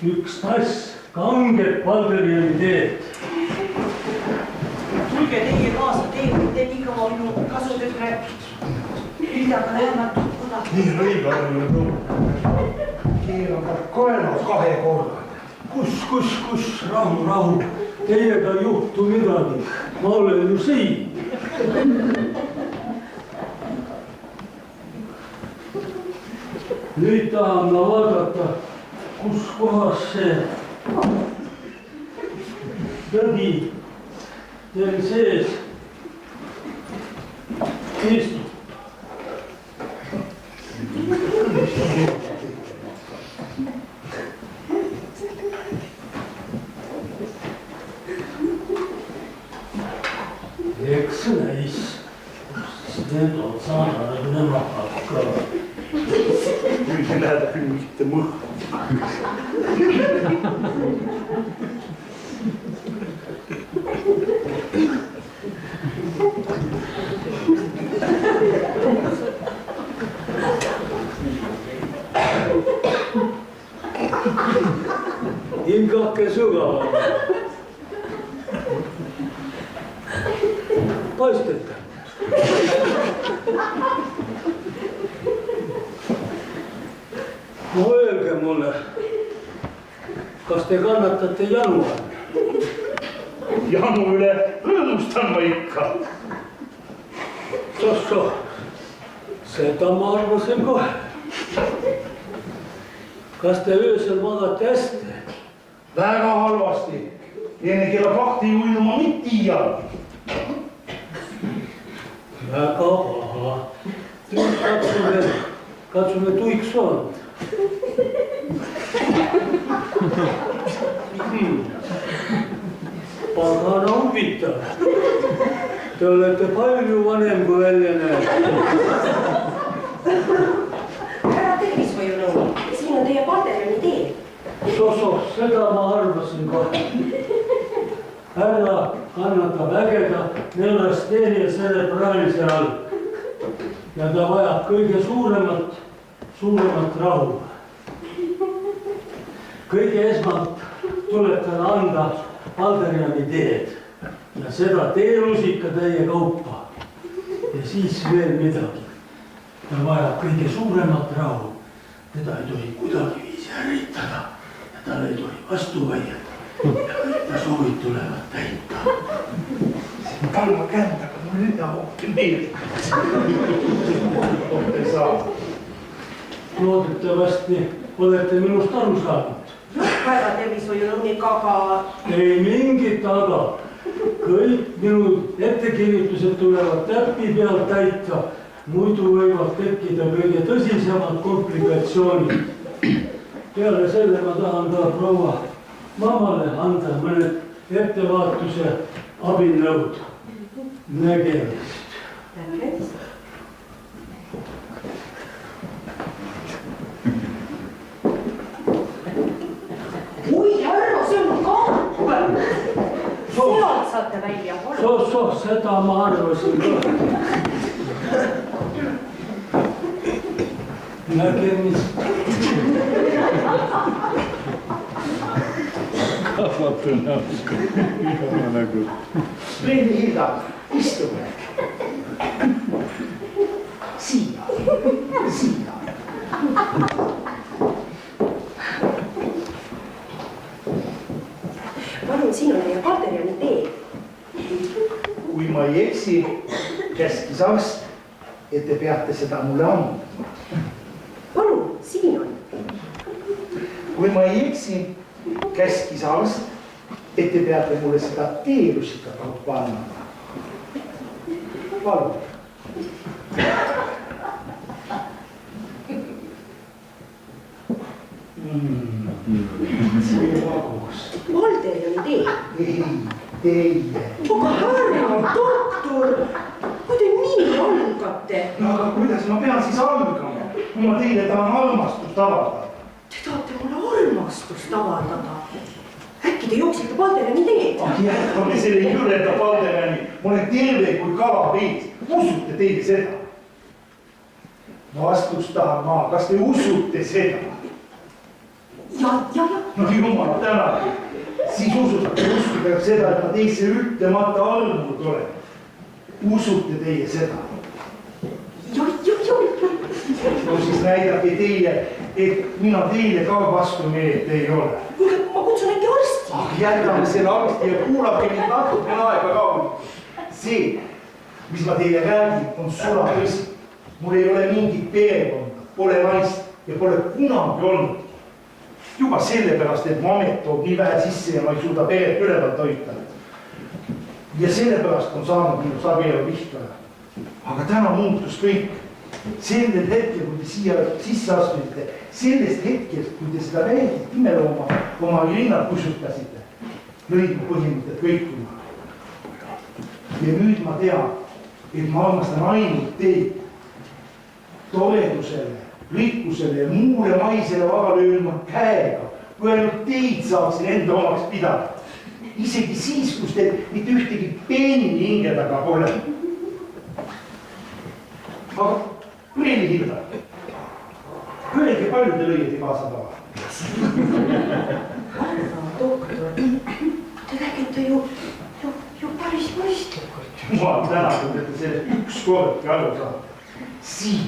üks tass kanget Valderiani teed. Tulge teie kaasa, teete nii kaua minu kasutütre. Hildaga lähemalt tutvuda. Nii on õige arvamine proov. Keeran ka kaelas 2 korda. Kus, rahu. Teiega ei juhtu midagi. Ma olen ju siin. Nüüd tahan ma vaadata, kus kohas see tõbi teil sees istub. Eks näis, kus need on saanud nemad hakkavad. Nüüd ei lähe küll mitte mõhku. Hingake sügavalt. Paistate. No öelge mulle, kas te kannatate janu all? Janu üle rõõmustan ma ikka. Sosso, seda ma arvasin kohe. Kas te öösel magate hästi? Väga halvasti. Enne kella 2 ei uinud ma mitte iialgi. Väga paha. Nüüd katsume katsume tuiks on. Pagana huvitav. Te olete palju vanem kui välja näeb. Härra tervishoiunõunik, siin on teie Palderjani tee. Soso, seda ma arvasin ka. Härra kannatab ägeda neurasteenia cerebraalise all. Ja ta vajab kõige suuremat rahu. Kõige esmalt tuleb talle anda Palderjani teed ja seda teelusika täie kaupa. Ja siis veel midagi. Ta vajab kõige suuremat rahu. Teda ei tohi kuidagiviisi ärritada ja tal ei tohi vastu vaielda. Ja kõik ta soovid tulevad täita. See on kalma känd, aga mul nüüd hoopis meeldib. Ei saa. Loodetavasti olete minust aru saanud. Härra tervishoiunõunik, aga... Ei mingit aga. Kõik minu ettekirjutused tulevad täppi pealt täita. Muidu võivad tekkida kõige tõsisemad komplikatsioonid. Peale selle ma tahan ka proua mamale anda mõned ettevaatuse abinõud. Nägemist. Nägemist. Oi, härra, see on kapp! Sealt saate välja. Soh, seda ma arvasin ka. Nägemist. Kahvatu näoga. Iga nägu. Reini Hilda, istume. Siia. Palun, siin on teie Palderjani tee. Kui ma ei eksi, käskis arst, et te peate seda mulle andma. Palun, siin on. Kui ma ei eksi, käskis arst, et te peate mulle seda teelusika kaupa andma. Palun. See magus. Palderjani tee. Ei, teie. Aga härra doktor, kui te nii algate. No aga kuidas ma pean siis algama, kui ma teile tahan armastust avaldada? Te tahate mulle armastust avaldada. Äkki te jooksite Palderjani teed? Jätkame selle jüreda Palderjani. Ma olen terve kui kala vees. Usute teile seda? Vastust tahan ma. Kas te usute seda? Ja. No jumal täna. Siis usute seda, et ma teisse ütlemata armunud olen. Usute teie seda? Ja. No siis näidake teie, et mina teile ka vastumeelt ei ole. Kuule, ma kutsun äkki arsti. Jätame selle arsti ja kuulake mind natukene aega kaudu. See, mis ma teile räägin, on sula tõsi. Mul ei ole mingit perekonda, pole naist ja pole kunagi olnud. Juba sellepärast, et mu amet toob nii vähe sisse ja ma ei suuda peret ülevalt hoida. Ja sellepärast on saanud minu abielu Vihtoja. Aga täna muutus kõik. Sellel hetkel, kui te siia sisse astusite, sellest hetkest, kui te seda väikest imelooma oma rinnad kusutasite, lõid mu põhimõtted kõikuma. Ja nüüd ma tean, et ma armastan ainult teid. Toredusele, rikkusele ja muule maisele vaba lööma käega, kui ainult teid saaksin enda omaks pidada. Isegi siis, kus teil mitte ühtegi peenini hinge taga pole. Aga Reini Hilda, öelge palju te lõieti kaasa taha? Härra doktor, te räägite ju päris mõistlikult. Jumal tänatud, et te sellest ükskordki aru saate. Siin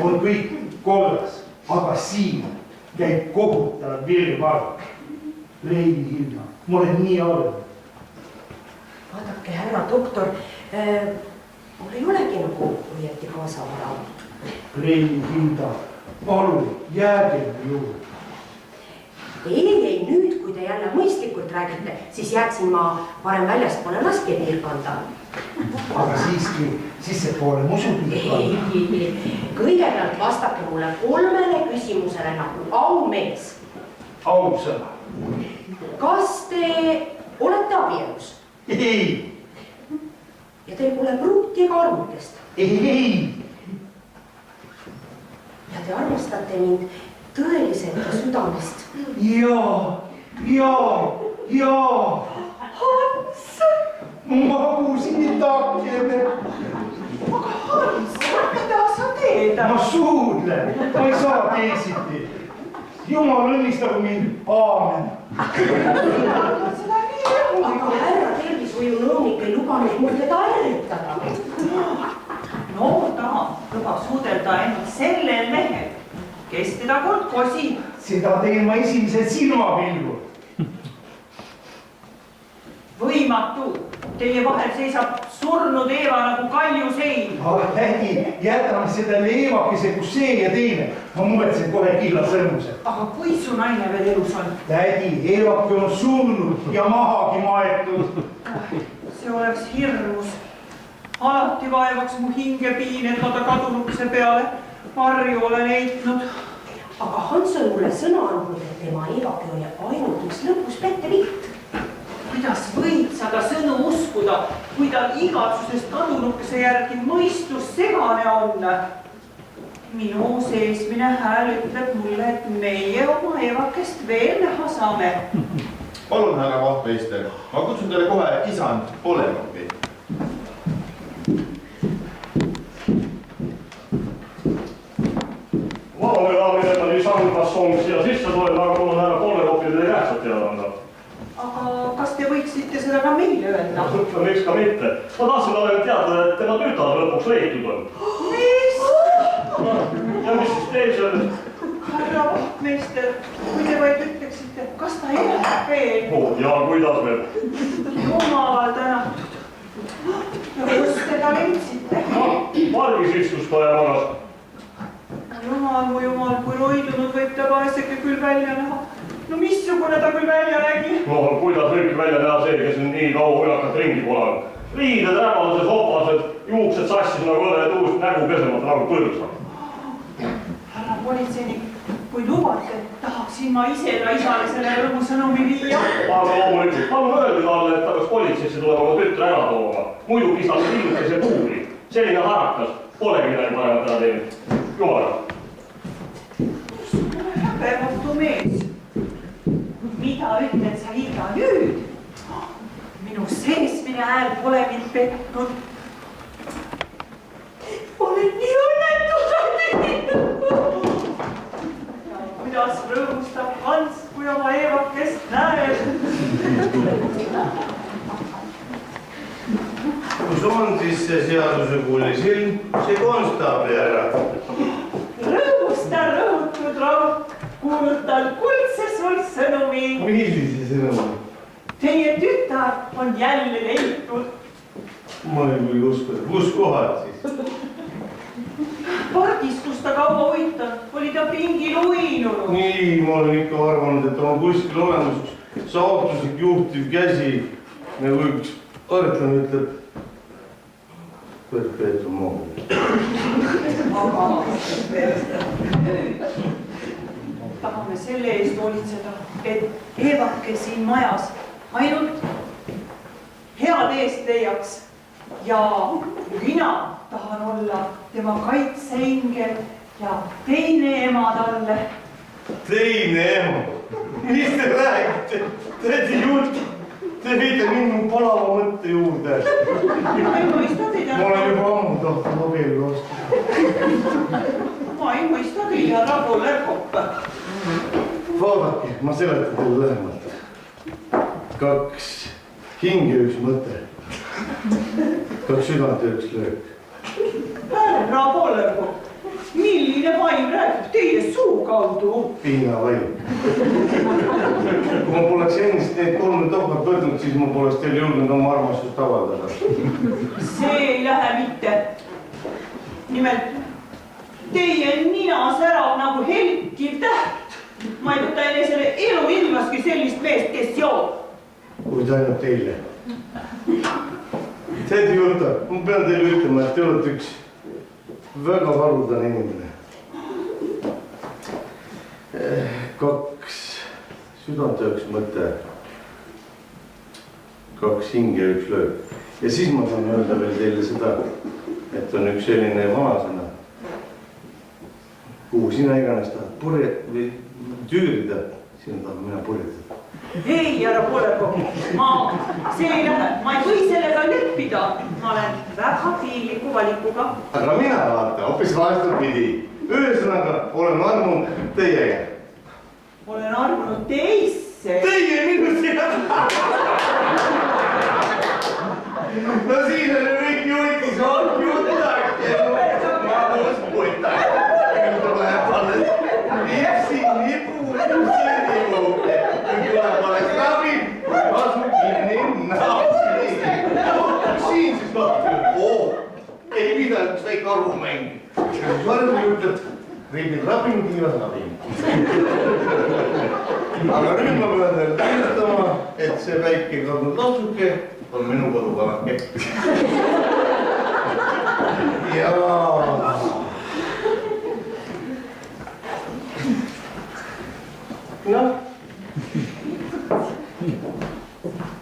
on kõik korras, aga siin käib kohutav virvark. Reini Hilda, ma olen nii arv. Vaadake, härra doktor, mul ei olegi nagu õieti kaasa vaja. Reini Hilda, palun, jääge juurde. Ei, nüüd, kui te jälle mõistlikult räägite, siis jääksin ma varem väljaspoole laskepirkanda. aga siiski sissepoole musupiga. Kõigepealt vastake mulle 3 küsimusele nagu aumees. Ausõna. Kas te olete abielus? Ei. Ja teil pole pruuti ega armukest? Ei. Ja te armastate mind tõeliselt ja südamest? Jaa. Hans! Ma kuusin midagi. Aga Hans, mida sa teed? Ma suudlen, ma ei saa teisiti. Jumal õnnistagu mind, aamen. Aga härra tervishoiunõunik ei lubanud mul teda ärritada. No ta lubab suudelda ainult sellel mehel, kes teda kord kosib. Seda teen ma esimesel silmapilgul. Võimatu. Teie vahel seisab surnud Eeva nagu kaljusein. Aga tädi, jätame sellele Eevakese, kus see ja teine. Ma muretsen kohe killa sõnumuse. Aga kui su naine veel elus on? Tädi, Eevake on surnud ja mahagi maetud. See oleks hirmus. Alati vaevaks mu hingepiin, et ma ta kadunukese peale varju olen heitnud. Aga Hans on mulle sõna andnud, et tema Eevake oli ainult üks lõpus pettevitt. Kuidas võid sa ta sõnu uskuda, kui tal igatsusest kadunukese järgi mõistus segane on? Minu seesmine hääl ütleb mulle, et meie oma Eevakest veel näha saame. Palun, härra vahtmeister, ma kutsun teile kohe isand Polemovi. Vaamelaamine, et on isand, kas on siia sisse tulnud, aga mul on härra Polemopile teie käest teada anda. Aga kas te võiksite seda ka meile öelda? Miks ka mitte. Ma tahtsin talle teada, et tema tütar lõpuks leitud on. Mis? Ja mis siis teil sellest? Härra vahtmeister, kui te vaid ütleksite, kas ta elab veel? Ja kuidas veel? Jumal tänatud. Ja kus te ta leidsite? Margis istus ta ja magas. Jumal, kui roidunud võib ta vaeseke küll välja näha. No missugune ta küll välja nägi? No kuidas võibki välja näha see, kes on nii kaua ujakat ringi polanud. Riided äärmaluses opased, juuksed sassis nagu õle tuust, nägu pesemata nagu põrsa. Härra politseinik, kui lubate, tahaksin ma ise ta isale selle rõõmusõnumi viia. Aga loomulikult, palun öelge talle, et ta peaks politseisse tulema oma tütre ära tooma. Muidu pistab linnukese puuri. Selline harakas, polegi midagi paremat ära teinud. Jumala. Häbematu mees. Mida ütled sa iga nüüd? Minu seesmine hääl pole mind petnud. Olen nii õnnetu. Kuidas rõõmustab Hans, kui oma Eevakest näeb? Kus on siis see seaduse kullisilm, see konstaabli ära? Rõõmusta rõhutud raud, kuulutan kuldse sul sõnumi. Millise sõnumi? Teie tütar on jälle leitud. Ma ei või uskuda. Kus kohad siis? Pardis, kus ta kaua uitanud, oli ta pingil uinunud. Nii, ma olen ikka arvanud, et on kuskil olemas üks saatuslik juhtiv käsi, nagu üks õrtlane ütleb. Perpetuum mobile. Tahame selle eest hoolitseda, et Eevake siin majas ainult head eest leiaks. Ja mina tahan olla tema kaitseingel ja teine ema talle. Teine ema? Mis te räägite? Tädi jutt? Te viite mind palava mõtte juurde. Ma ei mõista teid. Ma olen juba ammu tahtnud abielu astuda. Ma ei mõista teid, härra Pollerkopp. Vaadake, ma seletan teile lähemalt. 2 hinge, 1 mõte. 2 südant ja 1 löök. Härra Pollerkopp, milline vaim räägib teie suu kaudu? Piinavaim. Kui ma poleks ennist neid 3 tohkat võtnud, siis ma poleks teil julgenud oma armastust avaldada. See ei lähe mitte. Nimelt, teie nina särab nagu helkiv täht. Ma ei võta enesele elu ilmaski sellist meest, kes joob. Kuid ainult teile. tädi Juta, ma pean teile ütlema, et te olete üks väga valudan inimene. Kaks südant ja üks mõte. Kaks hinge ja üks lööb. Ja siis ma saan öelda veel teile seda, et on üks selline vanasõna. Kuhu sina iganes tahad tüürida, sina tahad mina purjetada. Ei, ära Pooleko, see ei lähe, ma ei või sellega leppida. Ma olen väga piinliku valikuga. Aga mina vaata, hoopis vastupidi. Ühesõnaga, olen armunud teiega. Olen armunud teisse. Teie minu sina! No siin on kõik juhtis, on jutaki. Ma olen puitaki. Nüüd tuleb alles lipsi nipu, Nüüd tuleb alles ravi, asu kinni naabri. Siin siis lahti. Ei pidanud üks väike arumäng. Varem ütled, reibin rabin, tiivas rabin. Aga nüüd ma pean teile tähendama, et see väike kadunud lausuke on minu kodukanake. Jaa. Noh.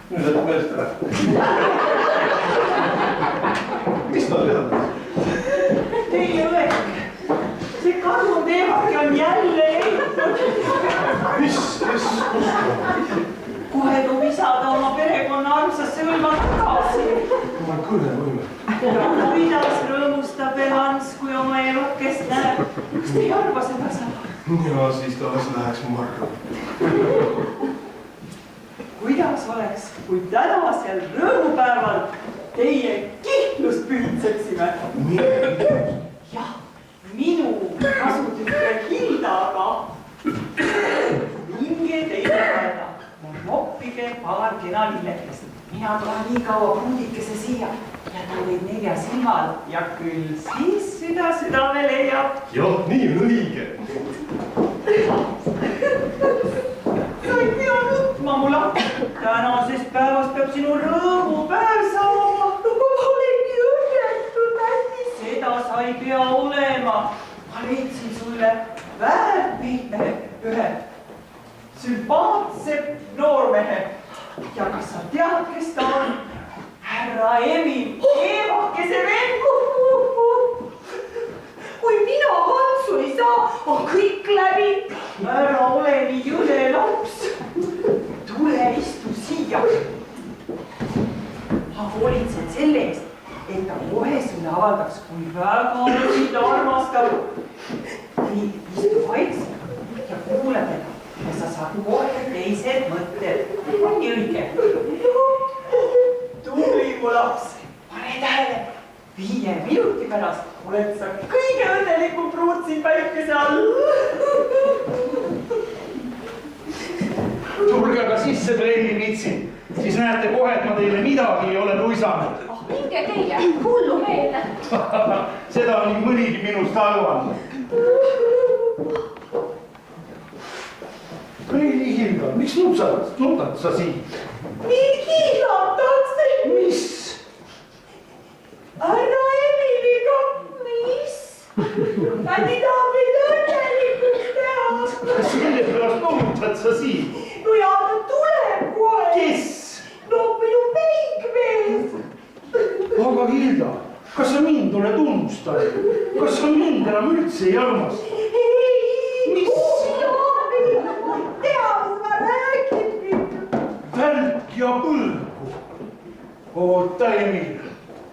Nüüd saab meelest ära. Mis ta teadab? Teie õeg, see kadunud eemake on jälle leitud. Mis? Kohe toob isada oma perekonna armsasse õlma tagasi. Ma olen kõnevõime. Kuidas rõõmustab Hans, kui oma elukest näeb. Kas te ei arva seda sama? Ja siis ta alles läheks marru. Kuidas oleks, kui tänasel rõõmupäeval teie kihlust pühitseksime? Jah, minu kasutütre Hildaga. Minge teise päeva. Noppige paar kena lillekest. Mina tulen nii kaua pruudikese siia ja ta olid 4 silmal ja küll siis südame leiab. Jah, nii on õige. Sa ei pea nutma mu laps. Tänasest päevast peab sinu rõõmupäev saama. No ma olen nii õnnetu, tädi. Seda sa ei pea olema. Ma leidsin sulle väärtmehe ühe sümpaatse noormehe. Ja kas sa tead, kes ta on? Härra Emil, eemakese vend. Kui mina Hansu ei saa, on kõik läbi. Ära ole nii jõle laps. Tule istu siia. Ma hoolitsen selle eest, et ta kohe sulle avaldaks, kui väga sind armastab. Nii istu vaikselt ja kuula teda. Ja sa saad kohe teised mõtted. On nii õige? Tubli mu laps, pane tähele. 5 minuti pärast oled sa kõige õnnelikum pruut siin päikese all. Tulge aga sisse treenivitsid, siis näete kohe, et ma teile midagi ei ole tuisanud. Minge teie, hullumeelne. Seda on nii mõnigi minust arvanud. Ei, Hilda, miks nutad sa siin? Mind kihlatakse. Mis? Härra Emiliga. Mis? Tädi tahab meid õnnelikuks teha. Selle pärast nutad sa siin? No ja ta tuleb kohe. Kes? No minu peigmees. Aga Hilda, kas sa mind oled unustanud? Kas sa mind enam üldse ei armasta? Mis? Välk ja põlgu. Oota, Emil,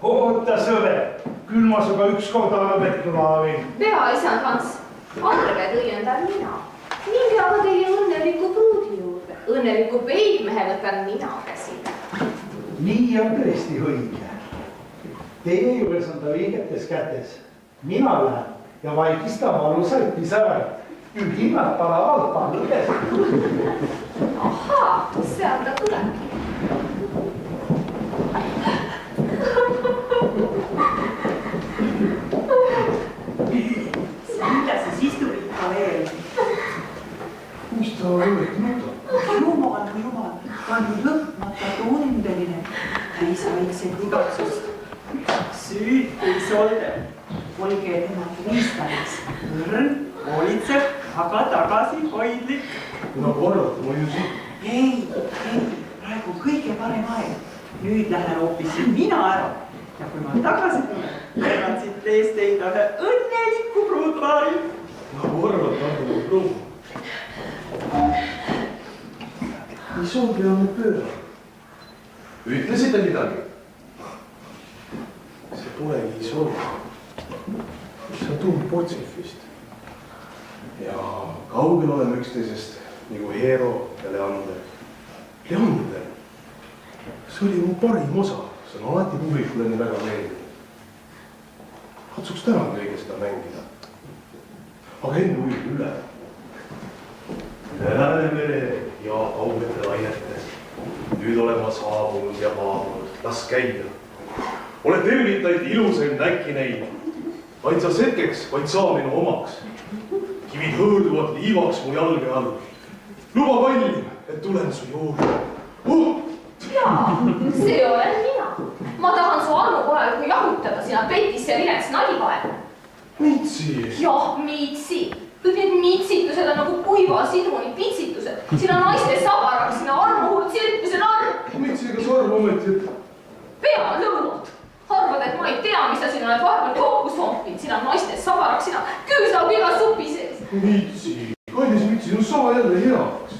oota sõber. Küll ma suga ükskord lõpetada võin. Peaisand Hans, arve õiendan mina. Minge aga teie õnneliku pruudi juurde. Õnneliku peigmehe võtan mina käsile. Nii on tõesti õige. Teie juures on ta õigetes kätes. Mina lähen ja vaikistan valusalt pisaraid. Küll hinnad palavalt palludes. Ahaa, sealt ta tulebki. Mida siis istub ikka veel? Kus ta õiget nutab? jumal, ta on ju lõpmata tundeline, täis vaikset igatsust. Süütuisolde, olge tema kriistaliks, õrn, hoolitseb, aga tagasihoidlik. No korrata ma ju siin. Ei, praegu kõige parem aeg. Nüüd lähen hoopis mina ära ja kui ma tagasi tulen, teevad siit teest leida ühe õnneliku pruutlaari. No korrata ma pruut. Mis ongi olnud pööra? Ütlesite midagi? See polegi isool. See on tuum Potsifist. Ja kaugel oleme üksteisest nagu Hero ja Leander. Leander, see oli mu parim osa. See on alati publikule nii väga meeldinud. Katsuks täna kõige seda mängida. Aga enne muidugi üle. Üle Läänemere ja kaugete lainete. Nüüd olen ma saabunud ja maabunud. Las käia. Ole tervitaid ilusaid näkineid. Vaid sa setkeks, vaid saa minu omaks. Kivid hõõrduvad liivaks mu jalge all. Luba kallim, et tulen su juurde. Jaa, see olen mina. Ma tahan su armukohalikku jahutada, sina petis ja vilets nalipael. Mitsi? Jah, Mitsi. Kõik need mitsitused on nagu kuiva sidruni pitsitused. Sina naiste sabarak, sina armuhuud sirkuse narr. Mitsi, kas arv ometi, et... Pea lõunad. Arvad, et ma ei tea, mis sa sina oled vahepeal kokku sompinud. Sina naiste sabarak, sina küüsaug iga supi sees. Mitsi, kallis Mitsi, no saa jälle heaks.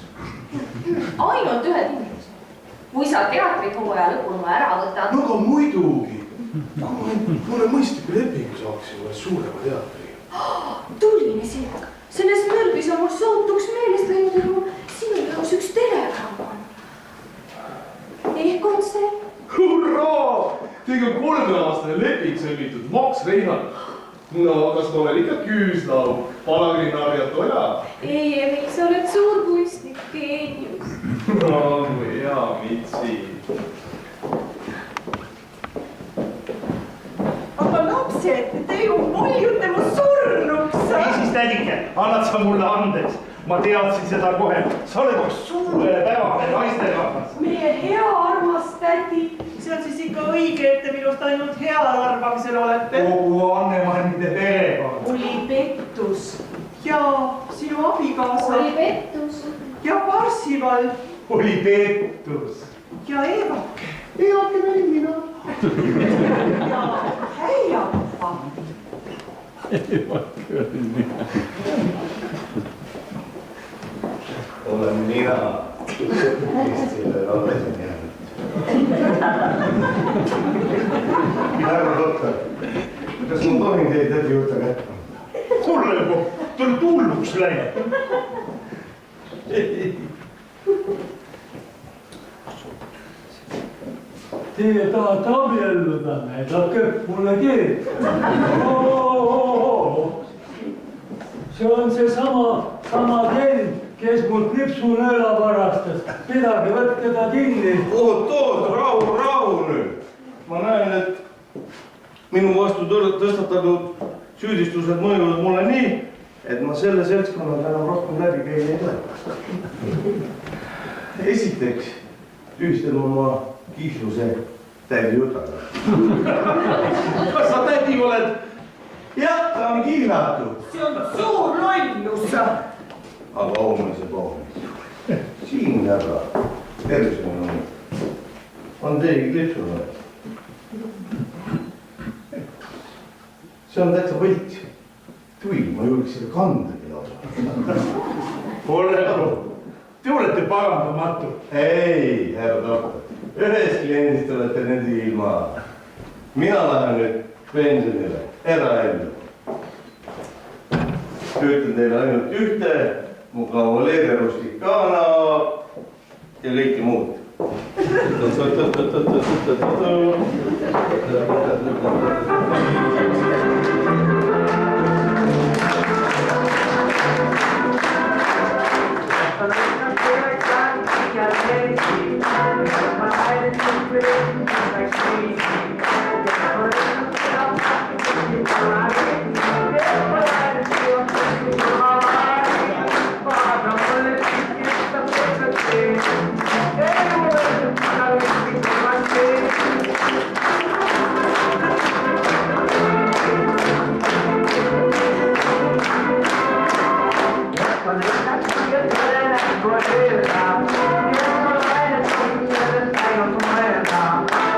Ainult ühe tingimus. Kui sa teatrihooaja lõpul ma ära võtad. No aga muidugi. Kui ma mõne mõistliku lepingu saaksin mõne suurema teatriga. Tuline selg. Selles mürgis on mul sootuks meelest läinud ja mul sinu jaoks üks telegramm on. Ehk on see? Hurraa! Teiega 3-aastane leping sõlmitud Max Reinhardt. No, kas ma olen ikka küüslaug, Palagrinnar ja Toja? Ei, Emil, sa oled suur kunstnik, geenius. No, hea Mitsi. Aga lapsed, te ju muljute mu surnuks. Siis tädike, annad sa mulle andeks. Ma teadsin seda kohe. Sa oled üks suurepärane naisterahvas. Meie hea armas tädi. See on siis ikka õige, et te minust ainult head arvamisel olete. Kogu Annemannide perekond. Oli pettus. Ja sinu abikaasa. Oli pettus. Ja Parsival. Oli pettus. Ja Eevake. Eevake olin mina. Ja Häiappa. Eevake olin mina. Olen mina. Eestile alles jäänud. Härra doktor, kas ma tohin teid tädi juurde kätte? Kuule, ta on tulluks läinud. Teie tahate abielluda, näidake mulle teed. See on see sama tend, kes mul kripsunõela varastas. Pidage, võtke ta kinni. Oot, rahu nüüd. Ma näen, et minu vastu tõstatatud süüdistused mõjuvad mulle nii, et ma selle seltskonnaga enam rohkem läbi käia ei tule. Esiteks tühistan oma kihluse tädi juttaga. Kas sa tädi oled? Jah, ta on kihlatud. See on suur lollus. Aga aumeelse paunis. Siin härra, tervise minu. On teigi klipsunud. See on täitsa võlts. Tui, ma julgeks seda kandagi lausa. Ole aru. Te olete parandamatu. Ei, härra doktor. Ühest kliendist olete nüüd ilma. Mina lähen nüüd pensionile, eraellu. Töötan teile ainult ühte, mu Valeria Rusticana ja kõike muud. Thank you. korelda, kes on läinud tohib sellest ainult mõelda,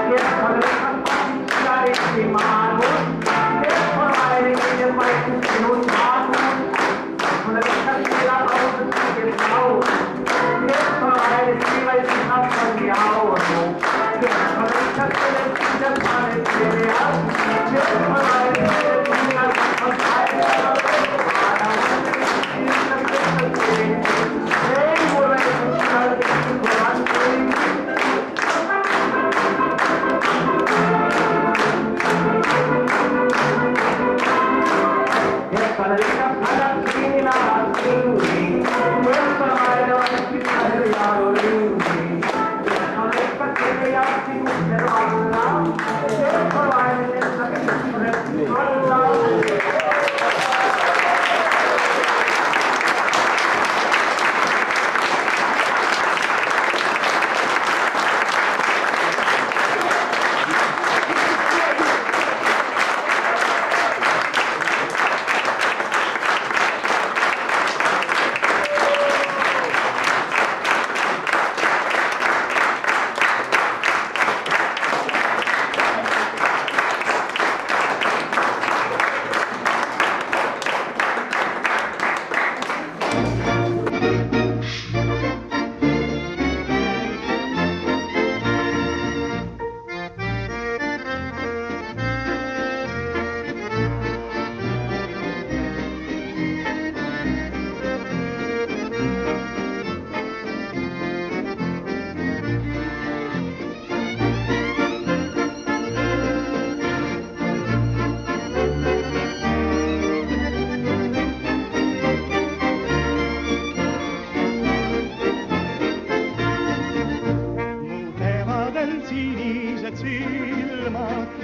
kes on lükkab pakid sigareti maanust, kes on vainig ja paikub sinut maanust, kes on lükkab sigaraudet kõigest laulust, kes on vainig sigaid sinapad ja aunu, kes on lükkab sellest ja paneb teile alt, kes on vainig sigaid on paikub.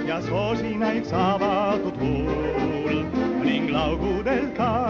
ja soosinaid saavatud huul ning laugudelt ka